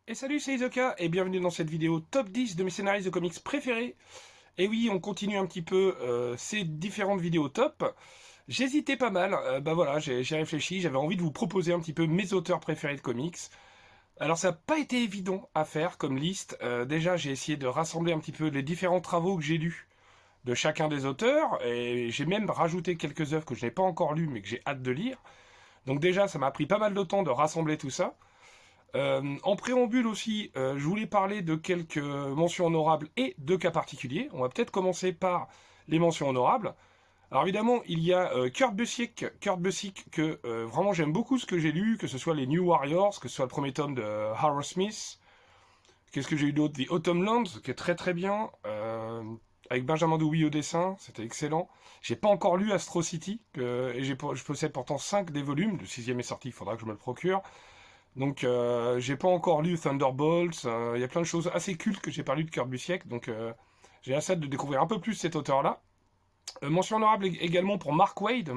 Et salut, c'est Isoka, et bienvenue dans cette vidéo top 10 de mes scénaristes de comics préférés. Et oui, on continue un petit peu ces différentes vidéos top. J'hésitais pas mal, bah voilà, j'ai réfléchi, j'avais envie de vous proposer un petit peu mes auteurs préférés de comics. Alors ça n'a pas été évident à faire comme liste. Déjà, j'ai essayé de rassembler un petit peu les différents travaux que j'ai lus de chacun des auteurs, et j'ai même rajouté quelques œuvres que je n'ai pas encore lues, mais que j'ai hâte de lire. Donc déjà, ça m'a pris pas mal de temps de rassembler tout ça. En préambule aussi, je voulais parler de quelques mentions honorables et de cas particuliers. On va peut-être commencer par les mentions honorables. Alors évidemment, il y a Kurt Busiek que vraiment j'aime beaucoup ce que j'ai lu, que ce soit les New Warriors, que ce soit le premier tome de Harrow Smith. Qu'est-ce que j'ai eu d'autre? The Autumn Lands, qui est très très bien, avec Benjamin Douillet au dessin, c'était excellent. J'ai pas encore lu Astro City, et je possède pourtant 5 des volumes, le sixième est sorti, il faudra que je me le procure. Donc j'ai pas encore lu Thunderbolts, il y a plein de choses assez cultes que j'ai pas lu de Kurt Busiek, donc j'ai assez de découvrir un peu plus cet auteur-là. Mention honorable également pour Mark Waid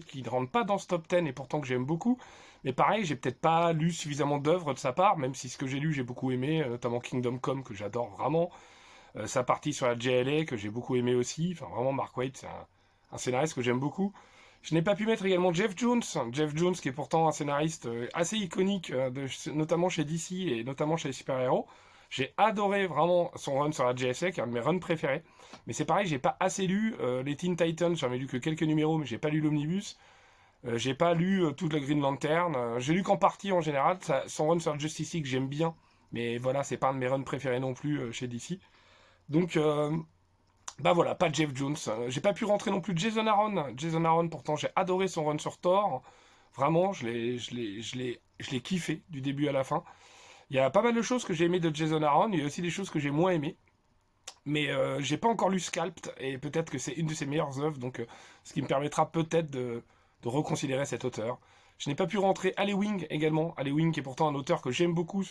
qui ne rentre pas dans ce top 10 et pourtant que j'aime beaucoup. Mais pareil, j'ai peut-être pas lu suffisamment d'œuvres de sa part, même si ce que j'ai lu j'ai beaucoup aimé, notamment Kingdom Come que j'adore vraiment. Sa partie sur la JLA que j'ai beaucoup aimé aussi. Enfin vraiment Mark Waid c'est un scénariste que j'aime beaucoup. Je n'ai pas pu mettre également Jeff Jones. Jeff Jones qui est pourtant un scénariste assez iconique, notamment chez DC et notamment chez les super-héros. J'ai adoré vraiment son run sur la JSA, qui est un de mes runs préférés. Mais c'est pareil, j'ai pas assez lu les Teen Titans, j'en ai lu que quelques numéros, mais j'ai pas lu l'Omnibus. J'ai pas lu toute la Green Lantern. J'ai lu qu'en partie en général. Son run sur Justice League, j'aime bien. Mais voilà, c'est pas un de mes runs préférés non plus chez DC. Donc, bah voilà, pas Jeff Jones. J'ai pas pu rentrer non plus Jason Aaron. Jason Aaron, pourtant, j'ai adoré son run sur Thor. Vraiment, je l'ai kiffé du début à la fin. Il y a pas mal de choses que j'ai aimé de Jason Aaron. Il y a aussi des choses que j'ai moins aimées. Mais j'ai pas encore lu Sculpt et peut-être que c'est une de ses meilleures œuvres, donc ce qui me permettra peut-être de reconsidérer cet auteur. Je n'ai pas pu rentrer Wing également. Wing qui est pourtant un auteur que j'aime beaucoup,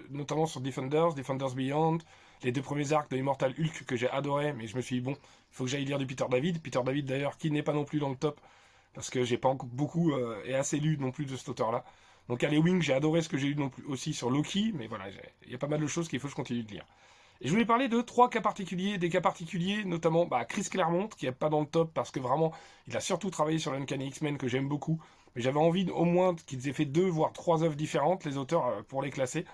notamment sur Defenders, Defenders Beyond, les deux premiers arcs de Immortal Hulk que j'ai adoré, mais je me suis dit bon, il faut que j'aille lire du Peter David. Peter David d'ailleurs qui n'est pas non plus dans le top, parce que j'ai pas encore beaucoup et assez lu non plus de cet auteur-là. Donc Wing, j'ai adoré ce que j'ai lu non plus aussi sur Loki, mais voilà, il y a pas mal de choses qu'il faut que je continue de lire. Et je voulais parler de trois cas particuliers, des cas particuliers, notamment Chris Claremont, qui n'est pas dans le top parce que vraiment, il a surtout travaillé sur l'Uncanny X-Men que j'aime beaucoup. Mais j'avais envie au moins qu'ils aient fait 2 voire 3 œuvres différentes, les auteurs, pour les classer.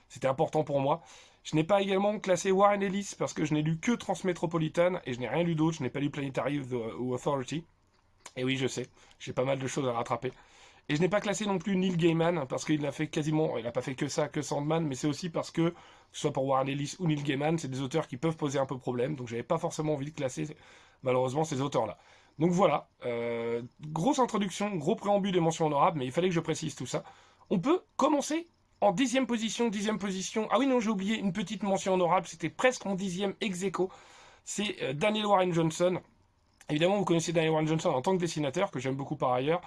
C'était important pour moi. Je n'ai pas également classé Warren Ellis parce que je n'ai lu que Transmétropolitan et je n'ai rien lu d'autre. Je n'ai pas lu Planetary ou Authority. Et oui, je sais, j'ai pas mal de choses à rattraper. Et je n'ai pas classé non plus Neil Gaiman, parce qu'il a fait quasiment, il n'a pas fait que ça, que Sandman, mais c'est aussi parce que ce soit pour Warren Ellis ou Neil Gaiman, c'est des auteurs qui peuvent poser un peu problème, donc j'avais pas forcément envie de classer, malheureusement, ces auteurs-là. Donc voilà, grosse introduction, gros préambule et mention honorable, mais il fallait que je précise tout ça. On peut commencer en 10e position. Ah oui, non, j'ai oublié une petite mention honorable, c'était presque mon 10e ex aequo. C'est Daniel Warren Johnson. Évidemment, vous connaissez Daniel Warren Johnson en tant que dessinateur, que j'aime beaucoup par ailleurs.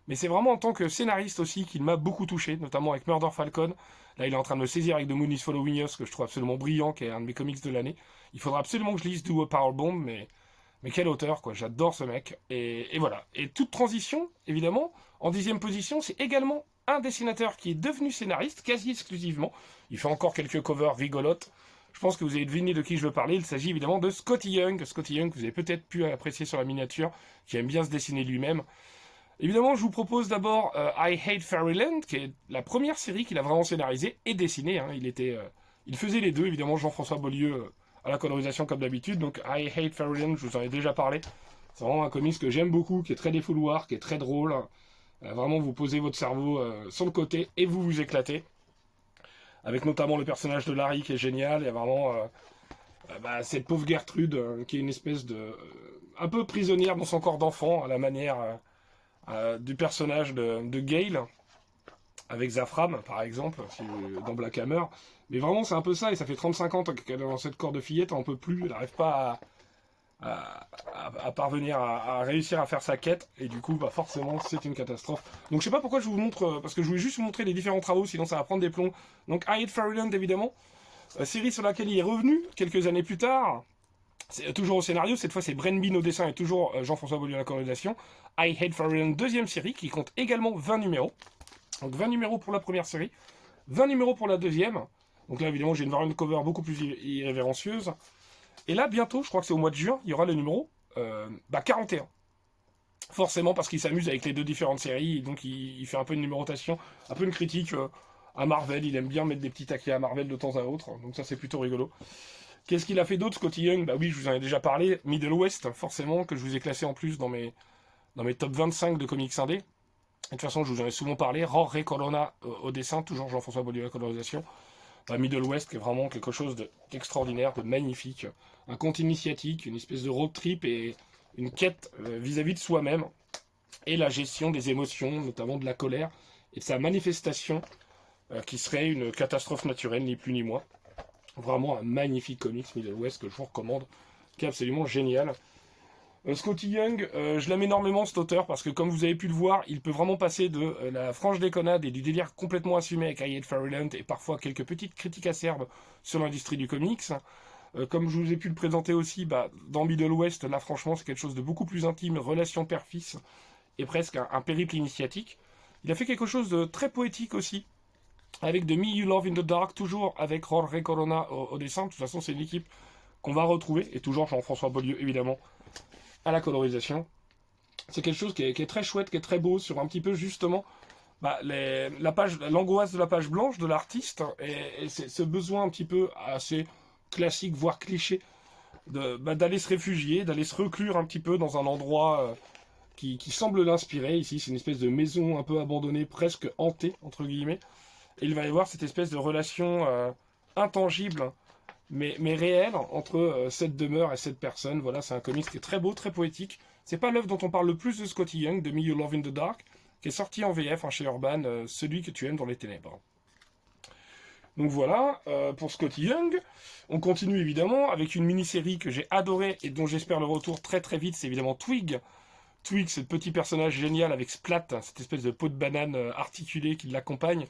Mais c'est vraiment en tant que scénariste aussi qu'il m'a beaucoup touché, notamment avec Murder Falcon. Là, il est en train de me saisir avec The Moon is Following Us, que je trouve absolument brillant, qui est un de mes comics de l'année. Il faudra absolument que je lise Do a Powerbomb, mais quel auteur, quoi. J'adore ce mec. Et voilà. Et toute transition, évidemment, en 10e position, c'est également un dessinateur qui est devenu scénariste, quasi exclusivement. Il fait encore quelques covers rigolotes. Je pense que vous avez deviné de qui je veux parler. Il s'agit évidemment de Scotty Young. Scotty Young, que vous avez peut-être pu apprécier sur la miniature, qui aime bien se dessiner lui-même. Évidemment, je vous propose d'abord I Hate Fairyland, qui est la première série qu'il a vraiment scénarisée et dessinée. Hein. Il faisait les deux, évidemment, Jean-François Beaulieu à la colorisation comme d'habitude. Donc I Hate Fairyland, je vous en ai déjà parlé. C'est vraiment un comics que j'aime beaucoup, qui est très défouloir, qui est très drôle. Vraiment, vous posez votre cerveau sur le côté et vous vous éclatez. Avec notamment le personnage de Larry qui est génial. Il y a vraiment cette pauvre Gertrude qui est une espèce de... un peu prisonnière dans son corps d'enfant, à la manière... du personnage de Gale avec Zafram par exemple dans Black Hammer, mais vraiment c'est un peu ça, et ça fait 35 ans qu'elle est dans cette corps de fillette, on peut plus, elle n'arrive pas à parvenir à réussir à faire sa quête, et du coup forcément c'est une catastrophe. Donc je sais pas pourquoi je vous montre, parce que je voulais juste vous montrer les différents travaux, sinon ça va prendre des plombs. Donc I Hate Fairyland évidemment, série sur laquelle il est revenu quelques années plus tard. C'est toujours au scénario, cette fois c'est Bren Bean au dessin et toujours Jean-François Beaulieu à la colorisation. I Hate Fairyland, deuxième série, qui compte également 20 numéros. Donc 20 numéros pour la première série, 20 numéros pour la deuxième. Donc là, évidemment, j'ai une variante cover beaucoup plus irrévérencieuse. Et là, bientôt, je crois que c'est au mois de juin, il y aura le numéro 41. Forcément, parce qu'il s'amuse avec les deux différentes séries, donc il fait un peu une numérotation, un peu une critique à Marvel. Il aime bien mettre des petits taquets à Marvel de temps à autre, donc ça c'est plutôt rigolo. Qu'est-ce qu'il a fait d'autre, Scotty Young? Bah oui, je vous en ai déjà parlé. Middle West, forcément, que je vous ai classé en plus dans mes top 25 de comics indés. De toute façon, je vous en ai souvent parlé. Roré Corona au dessin, toujours Jean-François Beaulieu à la colorisation. Bah, Middle West, qui est vraiment quelque chose d'extraordinaire, de magnifique. Un conte initiatique, une espèce de road trip et une quête vis-à-vis de soi-même. Et la gestion des émotions, notamment de la colère, et de sa manifestation, qui serait une catastrophe naturelle, ni plus ni moins. Vraiment un magnifique comics Middle West que je vous recommande, qui est absolument génial. Scotty Young, je l'aime énormément cet auteur parce que comme vous avez pu le voir, il peut vraiment passer de la franche déconnade et du délire complètement assumé avec Harriet Farrelland et parfois quelques petites critiques acerbes sur l'industrie du comics. Comme je vous ai pu le présenter aussi, dans Middle West, là franchement c'est quelque chose de beaucoup plus intime, relation père-fils et presque un périple initiatique. Il a fait quelque chose de très poétique aussi, avec The Me You Love in the Dark, toujours avec Jorge Corona au dessin. De toute façon c'est une équipe qu'on va retrouver, et toujours Jean-François Beaulieu évidemment à la colorisation. C'est quelque chose qui est très chouette, qui est très beau, sur un petit peu justement l'angoisse de la page blanche de l'artiste, et ce besoin un petit peu assez classique, voire cliché, d'aller se réfugier, d'aller se reclure un petit peu dans un endroit qui semble l'inspirer. Ici, c'est une espèce de maison un peu abandonnée, presque hantée, entre guillemets. Et il va y avoir cette espèce de relation intangible, mais réelle, entre cette demeure et cette personne. Voilà, c'est un comics qui est très beau, très poétique. C'est pas l'œuvre dont on parle le plus de Scotty Young, de Me You Love in the Dark, qui est sorti en VF chez Urban, Celui que tu aimes dans les ténèbres. Donc voilà, pour Scotty Young. On continue évidemment avec une mini-série que j'ai adorée et dont j'espère le retour très très vite, c'est évidemment Twig. Twig, c'est le petit personnage génial avec Splat, cette espèce de peau de banane articulée qui l'accompagne.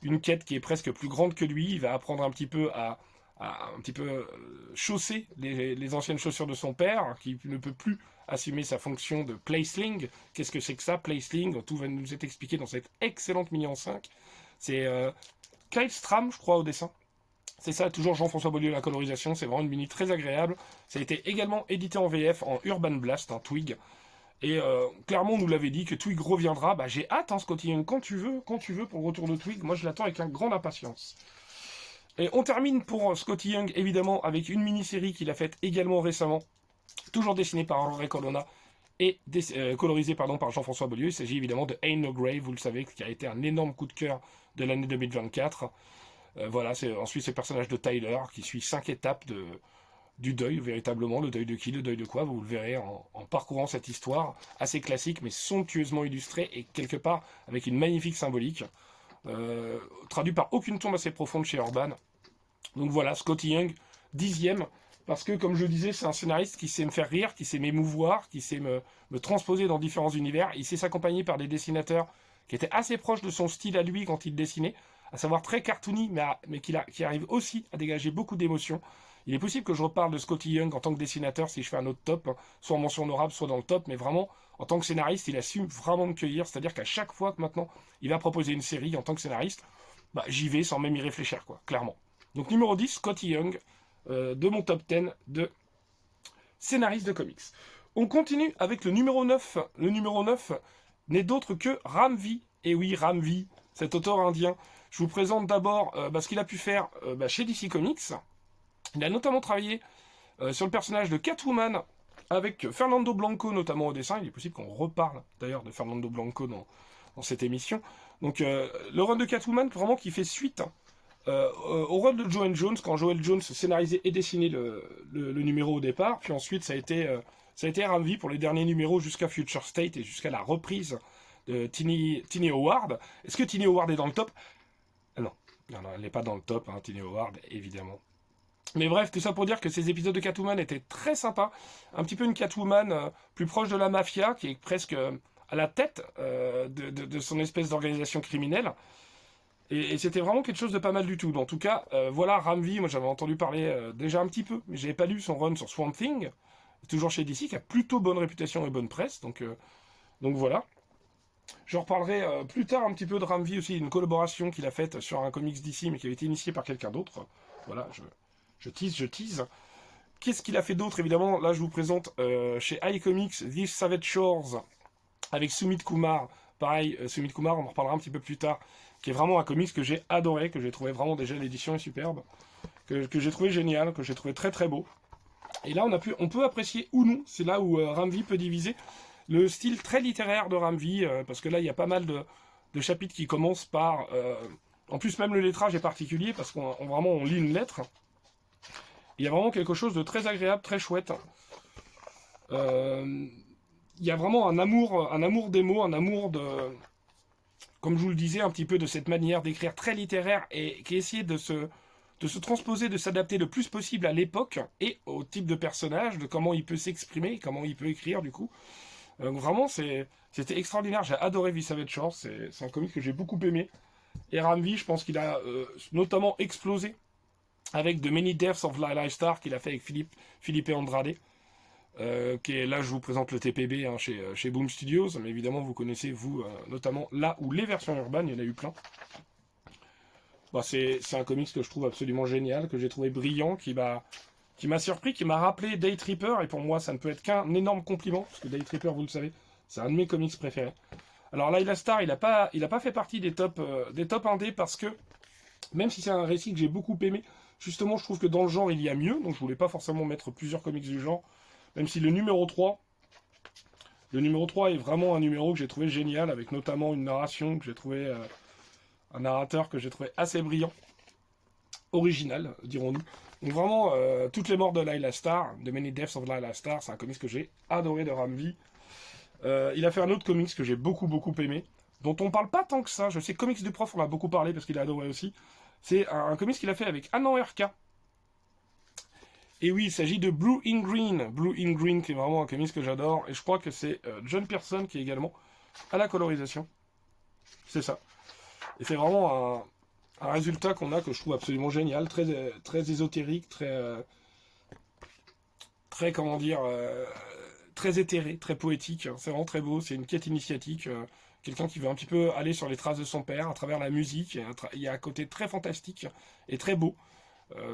Une quête qui est presque plus grande que lui. Il va apprendre un petit peu à un petit peu chausser les anciennes chaussures de son père, qui ne peut plus assumer sa fonction de placeling. Qu'est-ce que c'est que ça, placeling? Tout va nous être expliqué dans cette excellente mini en 5. C'est Kyle Stram, je crois, au dessin. C'est ça, toujours Jean-François Beaulieu la colorisation. C'est vraiment une mini très agréable. Ça a été également édité en VF en Urban Blast, un Twig. Et clairement, on nous l'avait dit que Twig reviendra. J'ai hâte, Scotty Young, quand tu veux, pour le retour de Twig. Moi, je l'attends avec une grande impatience. Et on termine pour Scotty Young, évidemment, avec une mini-série qu'il a faite également récemment, toujours dessinée par Jorge Corona et colorisée par Jean-François Beaulieu. Il s'agit évidemment de Ain't No Grave, vous le savez, qui a été un énorme coup de cœur de l'année 2024. Voilà, c'est ensuite ce personnage de Tyler qui suit 5 étapes du deuil, véritablement. Le deuil de qui, le deuil de quoi, vous le verrez en parcourant cette histoire assez classique mais somptueusement illustrée et quelque part avec une magnifique symbolique. Traduit par aucune tombe assez profonde chez Urban. Donc voilà, Scotty Young, 10e, parce que comme je le disais, c'est un scénariste qui sait me faire rire, qui sait m'émouvoir, qui sait me transposer dans différents univers. Il sait s'accompagner par des dessinateurs qui étaient assez proches de son style à lui quand il dessinait, à savoir très cartoony, mais qui arrive aussi à dégager beaucoup d'émotions. Il est possible que je reparle de Scotty Young en tant que dessinateur si je fais un autre top, soit en mention honorable, soit dans le top, mais vraiment, en tant que scénariste, il assume vraiment me cueillir, c'est-à-dire qu'à chaque fois que maintenant il va proposer une série en tant que scénariste, j'y vais sans même y réfléchir, quoi, clairement. Donc numéro 10, Scotty Young, de mon top 10 de scénariste de comics. On continue avec le numéro 9. Le numéro 9 n'est d'autre que Ram V. Et oui, Ram V, cet auteur indien. Je vous présente d'abord ce qu'il a pu faire chez DC Comics. Il a notamment travaillé sur le personnage de Catwoman avec Fernando Blanco notamment au dessin. Il est possible qu'on reparle d'ailleurs de Fernando Blanco dans cette émission. Donc le run de Catwoman vraiment qui fait suite au rôle de Joel Jones, quand Joel Jones scénarisait et dessinait le numéro au départ, puis ensuite ça a été RMV pour les derniers numéros jusqu'à Future State et jusqu'à la reprise de Tini Howard. Est-ce que Tini Howard est dans le top? Non, elle n'est pas dans le top, Tini Howard, évidemment. Mais bref, tout ça pour dire que ces épisodes de Catwoman étaient très sympas. Un petit peu une Catwoman plus proche de la mafia, qui est presque à la tête de son espèce d'organisation criminelle. Et c'était vraiment quelque chose de pas mal du tout. En tout cas, voilà, Ram V, moi j'avais entendu parler déjà un petit peu, mais j'avais pas lu son run sur Swamp Thing, toujours chez DC, qui a plutôt bonne réputation et bonne presse, donc voilà. Je reparlerai plus tard un petit peu de Ramvi aussi, une collaboration qu'il a faite sur un comics d'ici, mais qui avait été initié par quelqu'un d'autre. Voilà, je tease. Qu'est-ce qu'il a fait d'autre? Évidemment, là je vous présente chez iComics These Savage Shores avec Sumit Kumar. Pareil, Sumit Kumar, on en reparlera un petit peu plus tard, qui est vraiment un comics que j'ai adoré, que j'ai trouvé vraiment déjà l'édition est superbe, que j'ai trouvé génial, que j'ai trouvé très très beau. Et là on peut apprécier ou non, c'est là où Ramvi peut diviser, le style très littéraire de Ramvi, parce que là il y a pas mal de chapitres qui commencent par... en plus même le lettrage est particulier, parce qu'on vraiment on lit une lettre. Il y a vraiment quelque chose de très agréable, très chouette. Il y a vraiment un amour des mots, un amour de, comme je vous le disais, un petit peu de cette manière d'écrire très littéraire et qui essayait de se transposer, de s'adapter le plus possible à l'époque et au type de personnage, de comment il peut s'exprimer, comment il peut écrire du coup. Vraiment, c'était extraordinaire. J'ai adoré V Savage Shores. C'est un comic que j'ai beaucoup aimé. Et Ramvi, je pense qu'il a notamment explosé avec The Many Deaths of Lila Star qu'il a fait avec Philippe Andrade. Qui est, là je vous présente le TPB hein, chez Boom Studios, mais évidemment vous connaissez vous notamment là où les versions urbaines, il y en a eu plein. Bah, c'est un comics que je trouve absolument génial, que j'ai trouvé brillant, qui m'a surpris, qui m'a rappelé Day Tripper, et pour moi ça ne peut être qu'un énorme compliment, parce que Day Tripper vous le savez, c'est un de mes comics préférés. Alors Lila Star il a pas fait partie des top indés parce que même si c'est un récit que j'ai beaucoup aimé, justement je trouve que dans le genre il y a mieux, donc je voulais pas forcément mettre plusieurs comics du genre. Même si le numéro 3 est vraiment un numéro que j'ai trouvé génial, avec notamment une narration que j'ai trouvé, un narrateur que j'ai trouvé assez brillant, original, dirons-nous. Donc vraiment, toutes les morts de Lila Star, The Many Deaths of Lila Star, c'est un comics que j'ai adoré de Ramvi. Il a fait un autre comics que j'ai beaucoup aimé, dont on parle pas tant que ça. Je sais, Comics du Prof, on a beaucoup parlé parce qu'il a adoré aussi. C'est un comics qu'il a fait avec Annan RK. Et oui, il s'agit de Blue in Green. Blue in Green, qui est vraiment un comics que j'adore. Et je crois que c'est John Pearson qui est également à la colorisation. C'est ça. Et c'est vraiment un résultat qu'on a que je trouve absolument génial. Très ésotérique, très comment dire, très éthéré, très poétique. C'est vraiment très beau. C'est une quête initiatique. Quelqu'un qui veut un petit peu aller sur les traces de son père à travers la musique. Il y a un côté très fantastique et très beau.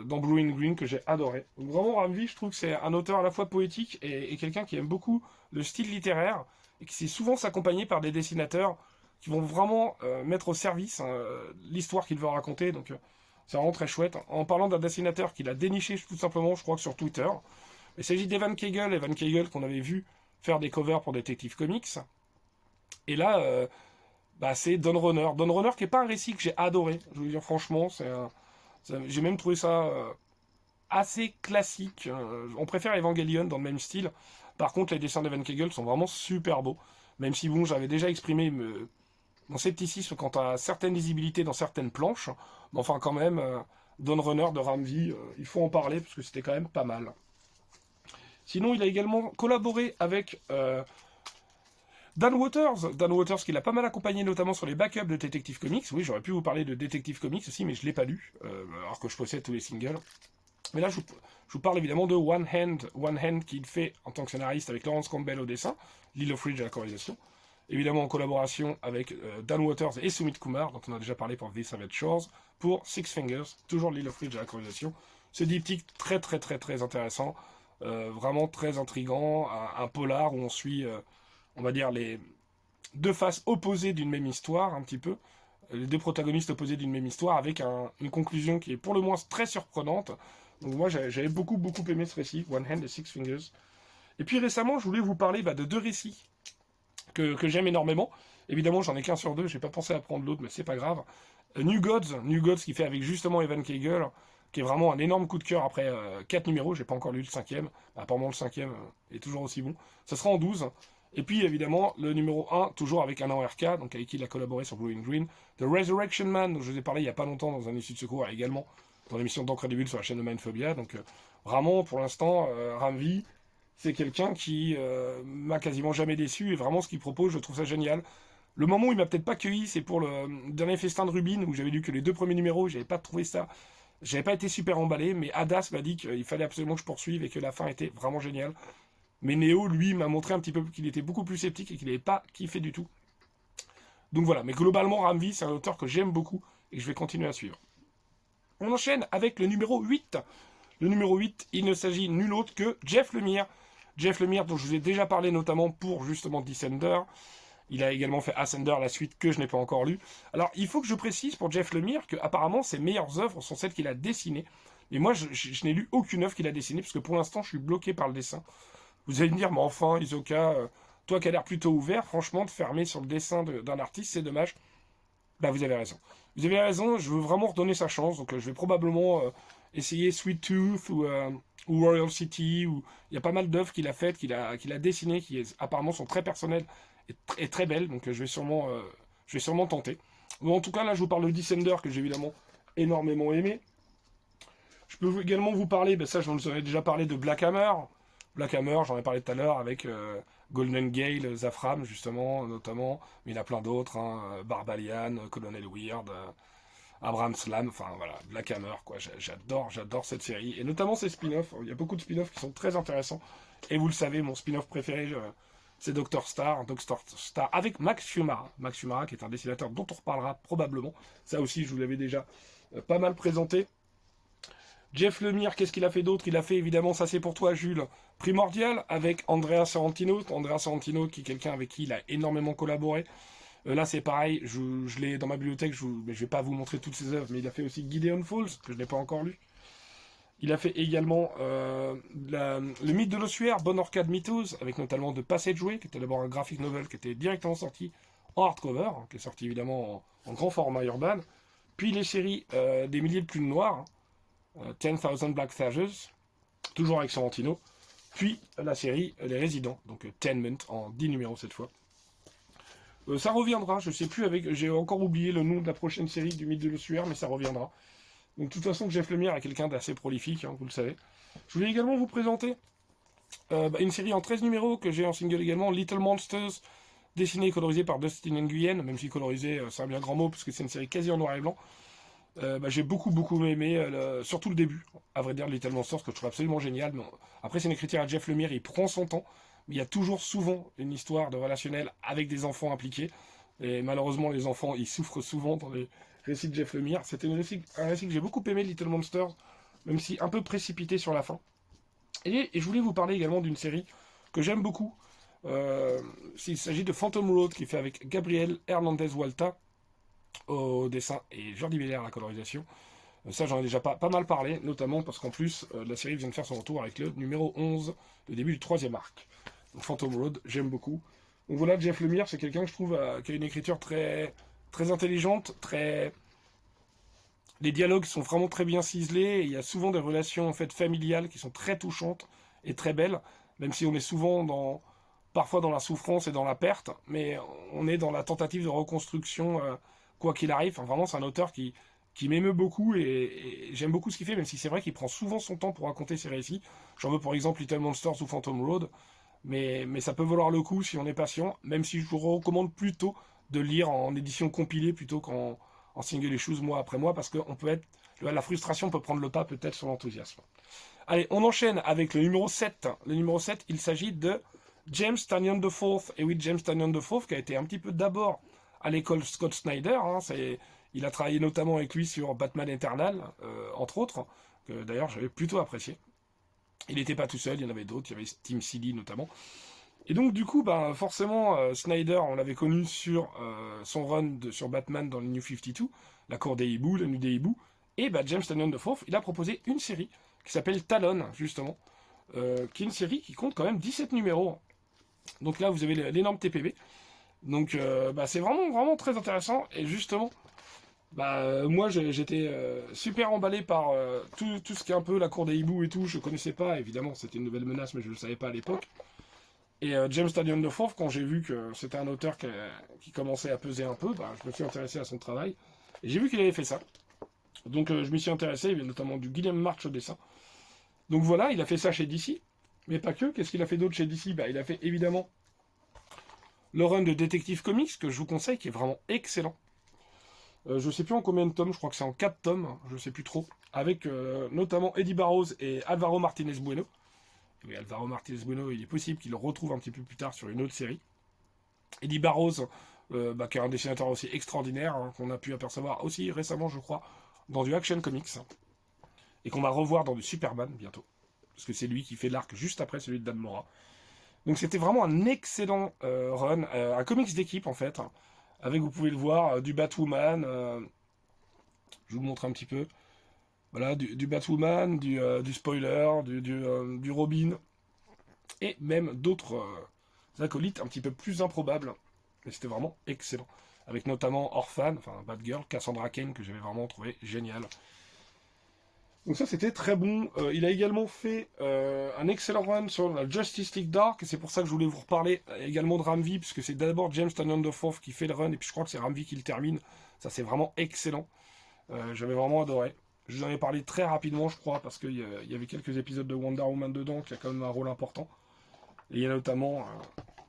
Dans Blue in Green que j'ai adoré. Donc vraiment Ramvi, je trouve que c'est un auteur à la fois poétique et quelqu'un qui aime beaucoup le style littéraire et qui sait souvent s'accompagner par des dessinateurs qui vont vraiment mettre au service l'histoire qu'il veut raconter. Donc c'est vraiment très chouette. En parlant d'un dessinateur qu'il a déniché tout simplement, je crois que sur Twitter, il s'agit d'Evan Kegel qu'on avait vu faire des covers pour Detective Comics. Et là, c'est Dawn Runner. Dawn Runner qui n'est pas un récit que j'ai adoré. Je veux dire franchement, j'ai même trouvé ça assez classique. On préfère Evangelion dans le même style. Par contre, les dessins d'Evan Kegel sont vraiment super beaux. Même si, bon, j'avais déjà exprimé mon scepticisme quant à certaines lisibilités dans certaines planches. Mais enfin, quand même, Dawn Runner de Ramvi, il faut en parler parce que c'était quand même pas mal. Sinon, il a également collaboré avec Dan Waters qui l'a pas mal accompagné notamment sur les backups de Detective Comics. Oui, j'aurais pu vous parler de Detective Comics aussi, mais je ne l'ai pas lu, alors que je possède tous les singles. Mais là, je vous parle évidemment de One Hand qu'il fait en tant que scénariste avec Lawrence Campbell au dessin, Lilo Fridge à la colorisation. Évidemment en collaboration avec Dan Waters et Sumit Kumar, dont on a déjà parlé pour The Savage Shores, pour Six Fingers, toujours Lilo Fridge à la colorisation. Ce diptyque très intéressant, vraiment très intriguant, un polar où on suit... on va dire les deux faces opposées d'une même histoire, un petit peu, les deux protagonistes opposés d'une même histoire, avec une conclusion qui est pour le moins très surprenante. Donc moi j'avais beaucoup aimé ce récit, One Hand et Six Fingers. Et puis récemment je voulais vous parler de deux récits que j'aime énormément. Évidemment j'en ai qu'un sur deux, j'ai pas pensé à prendre l'autre, mais c'est pas grave. New Gods qui fait avec justement Evan Kegel, qui est vraiment un énorme coup de cœur après 4 numéros, j'ai pas encore lu le 5e, apparemment le 5e est toujours aussi bon. Ça sera en 12. Et puis évidemment le numéro 1, toujours avec Annan RK, donc avec qui il a collaboré sur Blue in Green, The Resurrection Man, dont je vous ai parlé il n'y a pas longtemps dans un issue de secours, et également dans l'émission d'Encre des Bulles sur la chaîne de Mindphobia. Donc vraiment pour l'instant, Ramvi, c'est quelqu'un qui m'a quasiment jamais déçu, et vraiment ce qu'il propose, je trouve ça génial. Le moment où il m'a peut-être pas cueilli, c'est pour le dernier festin de Rubin, où j'avais lu que les 2 premiers numéros, j'avais pas trouvé ça, j'avais pas été super emballé, mais Hadas m'a dit qu'il fallait absolument que je poursuive et que la fin était vraiment géniale. Mais Néo, lui, m'a montré un petit peu qu'il était beaucoup plus sceptique et qu'il n'avait pas kiffé du tout. Donc voilà, mais globalement, Ram V, c'est un auteur que j'aime beaucoup et que je vais continuer à suivre. On enchaîne avec le numéro 8. Le numéro 8, il ne s'agit nul autre que Jeff Lemire. Jeff Lemire, dont je vous ai déjà parlé notamment pour justement Descender. Il a également fait Ascender, la suite que je n'ai pas encore lue. Alors, il faut que je précise pour Jeff Lemire que apparemment ses meilleures œuvres sont celles qu'il a dessinées. Mais moi, je n'ai lu aucune œuvre qu'il a dessinée, parce que pour l'instant, je suis bloqué par le dessin. Vous allez me dire, mais enfin, Isoka, toi qui as l'air plutôt ouvert, franchement, de fermer sur le dessin d'un artiste, c'est dommage. Bah, vous avez raison. Vous avez raison, je veux vraiment redonner sa chance, donc je vais probablement essayer Sweet Tooth ou Royal City, ou il y a pas mal d'œuvres qu'il a faites, qu'il a dessinées, qui apparemment sont très personnelles et très belles, donc je vais sûrement tenter. Bon, en tout cas, là, je vous parle de Descender, que j'ai évidemment énormément aimé. Je peux également vous parler, ben ça, je vous en ai déjà parlé de Black Hammer. Black Hammer, j'en ai parlé tout à l'heure avec Golden Gale, Zafram, justement, notamment, mais il y en a plein d'autres, hein, Barbalian, Colonel Weird, Abraham Slam, enfin voilà, Black Hammer, quoi, j'adore cette série, et notamment ses spin-offs, il y a beaucoup de spin-offs qui sont très intéressants, et vous le savez, mon spin-off préféré, c'est Doctor Star, avec Max Fiumara, qui est un dessinateur dont on reparlera probablement, ça aussi, je vous l'avais déjà pas mal présenté. Jeff Lemire, qu'est-ce qu'il a fait d'autre? Il a fait évidemment, ça c'est pour toi Jules, Primordial, avec Andrea Sorrentino, qui est quelqu'un avec qui il a énormément collaboré. Là c'est pareil, je l'ai dans ma bibliothèque, mais je vais pas vous montrer toutes ses œuvres, mais il a fait aussi Gideon Falls, que je n'ai pas encore lu. Il a fait également le mythe de l'ossuaire, Bon Orchid Mythos, avec notamment de Passageway, qui était d'abord un graphic novel qui était directement sorti en hardcover, hein, qui est sorti évidemment en grand format urbain. Puis les séries des milliers de plumes noires, 10,000 Black Sages, toujours avec Sorrentino. Puis la série Les Résidents, donc Tenement, en 10 numéros cette fois. Ça reviendra, je sais plus avec. J'ai encore oublié le nom de la prochaine série du mythe de l'ossuaire, mais ça reviendra. Donc de toute façon, Jeff Lemire est quelqu'un d'assez prolifique, hein, vous le savez. Je voulais également vous présenter une série en 13 numéros que j'ai en single également, Little Monsters, dessinée et colorisée par Dustin Nguyen, même si colorisé, c'est un bien grand mot, parce que c'est une série quasi en noir et blanc. J'ai beaucoup aimé, surtout le début, à vrai dire, Little Monsters, que je trouve absolument génial. Mais après, c'est une écriture à Jeff Lemire, il prend son temps, mais il y a toujours souvent une histoire de relationnel avec des enfants impliqués. Et malheureusement, les enfants, ils souffrent souvent dans les récits de Jeff Lemire. C'était un récit que j'ai beaucoup aimé, Little Monsters, même si un peu précipité sur la fin. Et je voulais vous parler également d'une série que j'aime beaucoup. Il s'agit de Phantom Road, qui est fait avec Gabriel Hernandez Walta au dessin et Jordi Belair à la colorisation. Ça, j'en ai déjà pas mal parlé, notamment parce qu'en plus, la série vient de faire son retour avec le numéro 11, le début du 3e arc. Donc Phantom Road, j'aime beaucoup. Donc voilà, Jeff Lemire, c'est quelqu'un que je trouve qui a une écriture très intelligente, les dialogues sont vraiment très bien ciselés, et il y a souvent des relations en fait familiales qui sont très touchantes et très belles, même si on est souvent parfois dans la souffrance et dans la perte, mais on est dans la tentative de reconstruction, quoi qu'il arrive. Enfin, vraiment, c'est un auteur qui m'émeut beaucoup, et j'aime beaucoup ce qu'il fait, même si c'est vrai qu'il prend souvent son temps pour raconter ses récits. J'en veux pour exemple Little Monsters ou Phantom Road, mais ça peut valoir le coup si on est patient, même si je vous recommande plutôt de lire en édition compilée plutôt qu'en single issues mois après mois, parce que la frustration peut prendre le pas peut-être sur l'enthousiasme. Allez, on enchaîne avec le numéro 7. Le numéro 7, il s'agit de James Tynion IV. Et oui, James Tynion IV, qui a été un petit peu d'abord à l'école Scott Snyder. Hein, il a travaillé notamment avec lui sur Batman Eternal, entre autres, que d'ailleurs j'avais plutôt apprécié. Il n'était pas tout seul, il y en avait d'autres, il y avait Tim Seeley notamment. Et donc du coup, forcément, Snyder, on l'avait connu sur son run sur Batman dans le New 52, la cour des hiboux, la nuit des hiboux. Et James Tynion IV, il a proposé une série qui s'appelle Talon, justement, qui est une série qui compte quand même 17 numéros. Donc là, vous avez l'énorme TPB. Donc c'est vraiment très intéressant. Et justement, moi j'étais super emballé par tout ce qui est un peu la cour des hiboux et tout. Je connaissais pas, évidemment, c'était une nouvelle menace, mais je ne le savais pas à l'époque. Et James Tynion IV, quand j'ai vu que c'était un auteur qui commençait à peser un peu, je me suis intéressé à son travail. Et j'ai vu qu'il avait fait ça. Donc je m'y suis intéressé, il y avait notamment du Guillaume March au dessin. Donc voilà, il a fait ça chez DC. Mais pas que, qu'est-ce qu'il a fait d'autre chez DC? Il a fait évidemment le run de Detective Comics, que je vous conseille, qui est vraiment excellent. Je sais plus en combien de tomes, je crois que c'est en 4 tomes, je sais plus trop. Avec notamment Eddie Barrows et Alvaro Martinez Bueno. Oui, Alvaro Martinez Bueno, il est possible qu'il le retrouve un petit peu plus tard sur une autre série. Eddie Barrows, qui est un dessinateur aussi extraordinaire, hein, qu'on a pu apercevoir aussi récemment, je crois, dans du Action Comics, et qu'on va revoir dans du Superman bientôt, parce que c'est lui qui fait l'arc juste après celui de Dan Mora. Donc c'était vraiment un excellent run, un comics d'équipe en fait, avec, vous pouvez le voir, du Batwoman, je vous le montre un petit peu, voilà, du Batwoman, du Spoiler, du Robin, et même d'autres acolytes un petit peu plus improbables. Mais c'était vraiment excellent. Avec notamment Orphan, enfin Batgirl, Cassandra Cain, que j'avais vraiment trouvé génial. Donc ça, c'était très bon. Il a également fait un excellent run sur la Justice League Dark, et c'est pour ça que je voulais vous reparler également de Ramvi, puisque c'est d'abord James Tynion IV qui fait le run, et puis je crois que c'est Ramvi qui le termine. Ça, c'est vraiment excellent. J'avais vraiment adoré. Je vous en ai parlé très rapidement, je crois, parce qu'il y avait quelques épisodes de Wonder Woman dedans, qui a quand même un rôle important. Et il y a notamment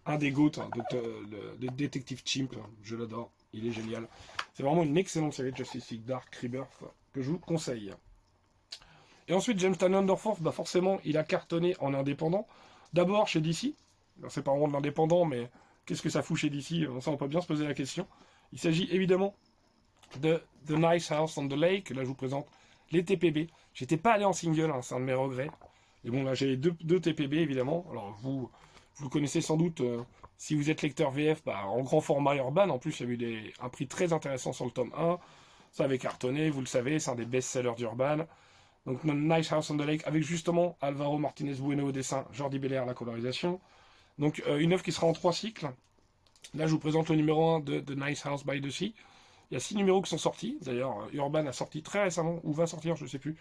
un des GOAT, hein, de Detective Chimp, je l'adore, il est génial. C'est vraiment une excellente série de Justice League Dark Rebirth que je vous conseille. Et ensuite, James Tynion IV, bah forcément, il a cartonné en indépendant. D'abord chez DC. C'est pas vraiment de l'indépendant, mais qu'est-ce que ça fout chez DC? Ça, on peut bien se poser la question. Il s'agit évidemment de The Nice House on the Lake. Là, je vous présente les TPB. J'étais pas allé en single, hein, c'est un de mes regrets. Et bon, là, j'ai les deux TPB, évidemment. Alors, vous le connaissez sans doute, si vous êtes lecteur VF, bah, en grand format Urban. En plus, il y a eu un prix très intéressant sur le tome 1. Ça avait cartonné, vous le savez, c'est un des best-sellers d'Urban. Donc, Nice House on the Lake, avec justement Alvaro Martinez Bueno au dessin, Jordi Belair à la colorisation. Donc, une œuvre qui sera en 3 cycles. Là, je vous présente le numéro 1 de Nice House by the Sea. Il y a 6 numéros qui sont sortis. D'ailleurs, Urban a sorti très récemment, ou va sortir, je ne sais plus,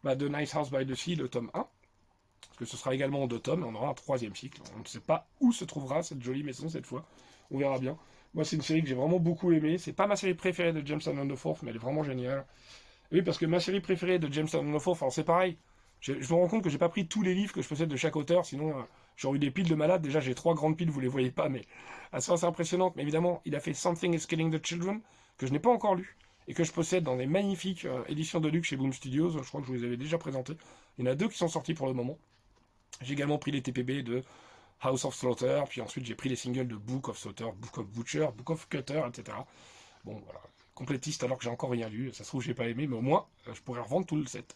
de Nice House by the Sea, le tome 1. Parce que ce sera également en 2 tomes, et on aura un 3e cycle. On ne sait pas où se trouvera cette jolie maison cette fois. On verra bien. Moi, c'est une série que j'ai vraiment beaucoup aimée. C'est pas ma série préférée de James Tynion IV, mais elle est vraiment géniale. Oui, parce que ma série préférée de James Tynion IV, enfin, c'est pareil. Je me rends compte que j'ai pas pris tous les livres que je possède de chaque auteur, sinon j'aurais eu des piles de malades. Déjà, j'ai 3 grandes piles, vous les voyez pas, mais elles sont assez impressionnantes. Mais évidemment, il a fait Something is Killing the Children, que je n'ai pas encore lu, et que je possède dans des magnifiques éditions de luxe chez Boom Studios. Je crois que je vous les avais déjà présentés. Il y en a 2 qui sont sortis pour le moment. J'ai également pris les TPB de House of Slaughter, puis ensuite j'ai pris les singles de Book of Slaughter, Book of Butcher, Book of Cutter, etc. Bon, voilà. Complétiste alors que j'ai encore rien lu. Ça se trouve, j'ai pas aimé, mais au moins, je pourrais revendre tout le set.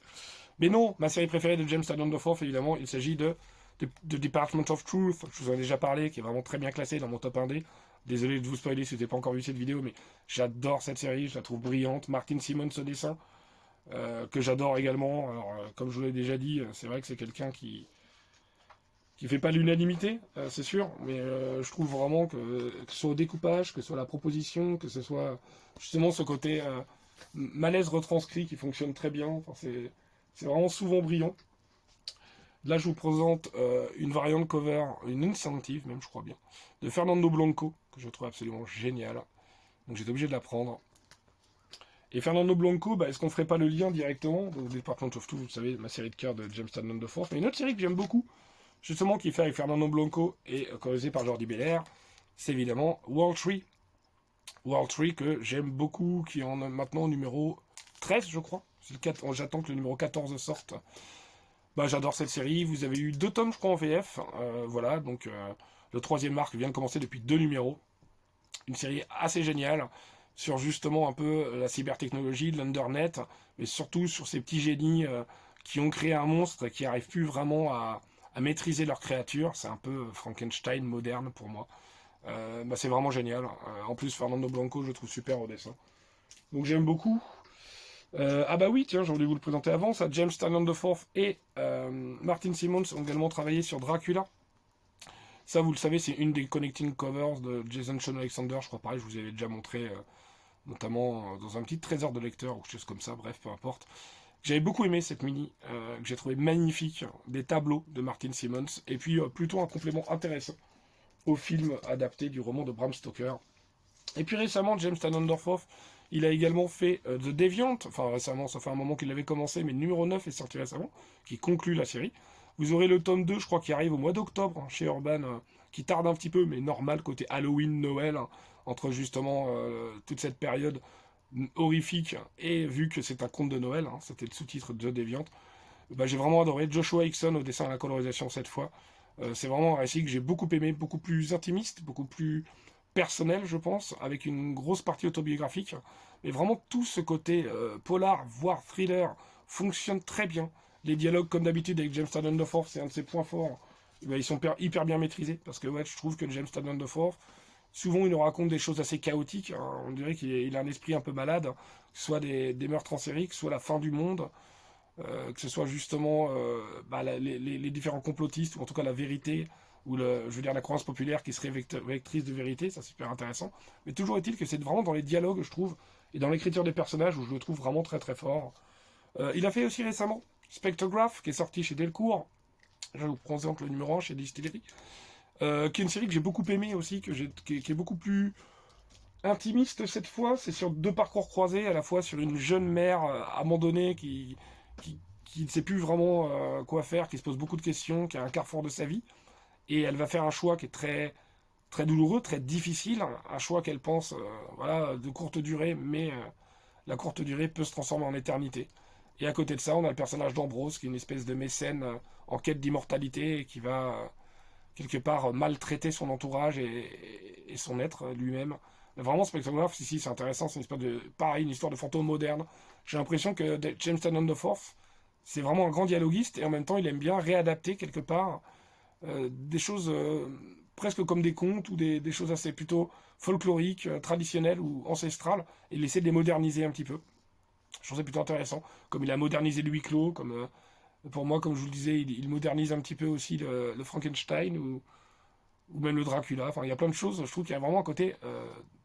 Mais non, ma série préférée de James Tynion IV, évidemment, il s'agit de Department of Truth. Je vous en ai déjà parlé, qui est vraiment très bien classé dans mon top 1D. Désolé de vous spoiler si vous n'avez pas encore vu cette vidéo, mais j'adore cette série, je la trouve brillante. Martin Simmons au dessin, que j'adore également. Alors, comme je vous l'ai déjà dit, c'est vrai que c'est quelqu'un qui fait pas l'unanimité, c'est sûr, mais je trouve vraiment que ce soit au découpage, que ce soit la proposition, que ce soit justement ce côté malaise retranscrit qui fonctionne très bien. Enfin, c'est vraiment souvent brillant. Là, je vous présente une variante cover, une incentive même, je crois bien, de Fernando Blanco, que je trouve absolument génial. Donc j'étais obligé de la prendre. Et Fernando Blanco, est-ce qu'on ferait pas le lien directement? Donc Department of Two, vous savez, ma série de cœur de James Tynion IV, mais une autre série que j'aime beaucoup, justement, qui est fait avec Fernando Blanco et colorisé par Jordi Belair, c'est évidemment World Tree. World Tree que j'aime beaucoup, qui en a maintenant au numéro 13, je crois. J'attends que le numéro 14 sorte. J'adore cette série. Vous avez eu 2 tomes, je crois, en VF. Voilà, donc le 3e arc vient de commencer depuis 2 numéros. Une série assez géniale sur justement un peu la cybertechnologie, l'Undernet, mais surtout sur ces petits génies qui ont créé un monstre et qui n'arrivent plus vraiment à maîtriser leur créature. C'est un peu Frankenstein moderne pour moi. C'est vraiment génial. En plus, Fernando Blanco, je le trouve super au dessin. Donc j'aime beaucoup. Oui, tiens, j'ai voulu vous le présenter avant. Ça, James Tynion IV et Martin Simmons ont également travaillé sur Dracula. Ça, vous le savez, c'est une des connecting covers de Jason Sean Alexander. Je crois pareil, je vous avais déjà montré, notamment dans un petit trésor de lecteur ou quelque chose comme ça. Bref, peu importe. J'avais beaucoup aimé cette mini, que j'ai trouvé magnifique, des tableaux de Martin Simmons, et puis plutôt un complément intéressant au film adapté du roman de Bram Stoker. Et puis récemment, James Tynion IV, il a également fait The Deviant, enfin récemment, ça fait un moment qu'il l'avait commencé, mais le numéro 9 est sorti récemment, qui conclut la série. Vous aurez le tome 2, je crois, qui arrive au mois d'octobre, hein, chez Urban, qui tarde un petit peu, mais normal, côté Halloween, Noël, hein, entre justement toute cette période horrifique, et vu que c'est un conte de Noël, hein, c'était le sous-titre de The Deviant, j'ai vraiment adoré. Joshua Hickson au dessin et à la colorisation cette fois. C'est vraiment un récit que j'ai beaucoup aimé, beaucoup plus intimiste, beaucoup plus personnel, je pense, avec une grosse partie autobiographique. Mais vraiment, tout ce côté polar, voire thriller, fonctionne très bien. Les dialogues, comme d'habitude, avec James Tynion Forth, c'est un de ses points forts. Eh ben, ils sont hyper bien maîtrisés. Parce que ouais, je trouve que James Tynion Forth, souvent, il nous raconte des choses assez chaotiques. Hein. On dirait qu'il a un esprit un peu malade. Que ce soit des meurtres en série, que ce soit la fin du monde. Que ce soit justement les différents complotistes, ou en tout cas la vérité, ou je veux dire la croyance populaire qui serait vectrice de vérité, ça c'est super intéressant. Mais toujours est-il que c'est vraiment dans les dialogues, je trouve, et dans l'écriture des personnages où je le trouve vraiment très très fort. Il a fait aussi récemment Spectrograph, qui est sorti chez Delcourt. Je vous présente le numéro 1 chez Distillery. Qui est une série que j'ai beaucoup aimée aussi, qui est beaucoup plus intimiste cette fois. C'est sur deux parcours croisés, à la fois sur une jeune mère abandonnée qui ne sait plus vraiment quoi faire, qui se pose beaucoup de questions, qui a un carrefour de sa vie, et elle va faire un choix qui est très, très douloureux, très difficile, un choix qu'elle pense voilà, de courte durée, mais la courte durée peut se transformer en éternité. Et à côté de ça, on a le personnage d'Ambrose, qui est une espèce de mécène en quête d'immortalité, et qui va quelque part maltraiter son entourage et son être lui-même. Mais vraiment, Spectrograph, si, c'est intéressant, c'est une espèce de, pareil, une histoire de fantôme moderne. J'ai l'impression que James Tynion Forth, c'est vraiment un grand dialoguiste, et en même temps, il aime bien réadapter quelque part des choses presque comme des contes, ou des choses assez plutôt folkloriques, traditionnelles ou ancestrales, et il essaie de les moderniser un petit peu. Je trouve ça plutôt intéressant. Comme il a modernisé le huis clos, comme pour moi, comme je vous le disais, il modernise un petit peu aussi le Frankenstein, ou même le Dracula. Enfin, il y a plein de choses. Je trouve qu'il y a vraiment un côté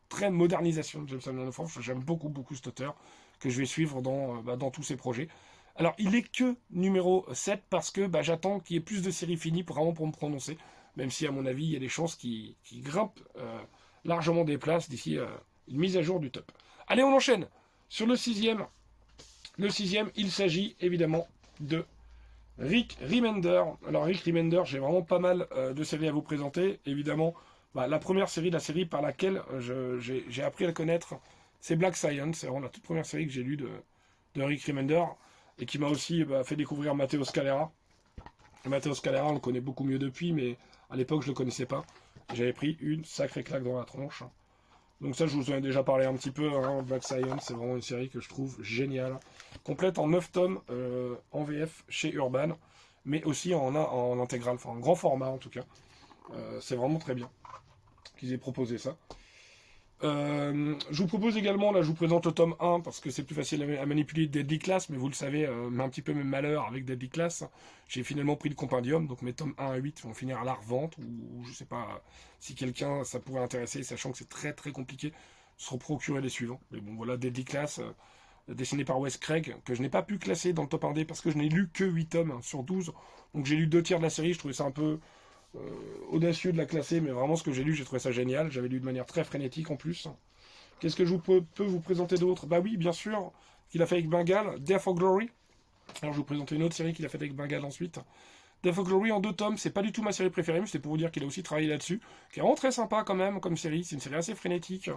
très modernisation de James Tynion Forth. J'aime beaucoup, beaucoup cet auteur, que je vais suivre dans tous ses projets. Alors, il est que numéro 7 parce que j'attends qu'il y ait plus de séries finies vraiment pour me prononcer. Même si, à mon avis, il y a des chances qui grimpent largement des places d'ici une mise à jour du top. Allez, on enchaîne. Sur le sixième, il s'agit évidemment de Rick Remender. Alors Rick Remender, j'ai vraiment pas mal de séries à vous présenter. Évidemment, la première série, la série par laquelle j'ai appris à le connaître, c'est Black Science. C'est vraiment la toute première série que j'ai lue de Rick Remender, et qui m'a aussi fait découvrir Matteo Scalera. Et Matteo Scalera, on le connaît beaucoup mieux depuis, mais à l'époque, je le connaissais pas. J'avais pris une sacrée claque dans la tronche. Donc ça, je vous en ai déjà parlé un petit peu. Hein. Black Science, c'est vraiment une série que je trouve géniale. Complète en 9 tomes en VF chez Urban, mais aussi en intégral, enfin en grand format en tout cas. C'est vraiment très bien qu'ils aient proposé ça. Je vous propose également, là je vous présente le tome 1 parce que c'est plus facile à manipuler Deadly Class, mais vous le savez, un petit peu mes malheurs avec Deadly Class, j'ai finalement pris le compendium, donc mes tomes 1 à 8 vont finir à la revente, ou je sais pas si quelqu'un ça pourrait intéresser, sachant que c'est très très compliqué de se procurer les suivants. Mais bon voilà, Deadly Class, dessiné par Wes Craig, que je n'ai pas pu classer dans le top 1D parce que je n'ai lu que 8 tomes sur 12, donc j'ai lu 2 tiers de la série, je trouvais ça un peu audacieux de la classer, mais vraiment ce que j'ai lu, j'ai trouvé ça génial. J'avais lu de manière très frénétique en plus. Qu'est-ce que je peux vous présenter d'autre? Bah oui, bien sûr, qu'il a fait avec Bengal, Death for Glory. Alors je vais vous présenter une autre série qu'il a faite avec Bengal ensuite. Death for Glory en 2 tomes, c'est pas du tout ma série préférée, mais c'était pour vous dire qu'il a aussi travaillé là-dessus, qui est vraiment très sympa quand même comme série. C'est une série assez frénétique,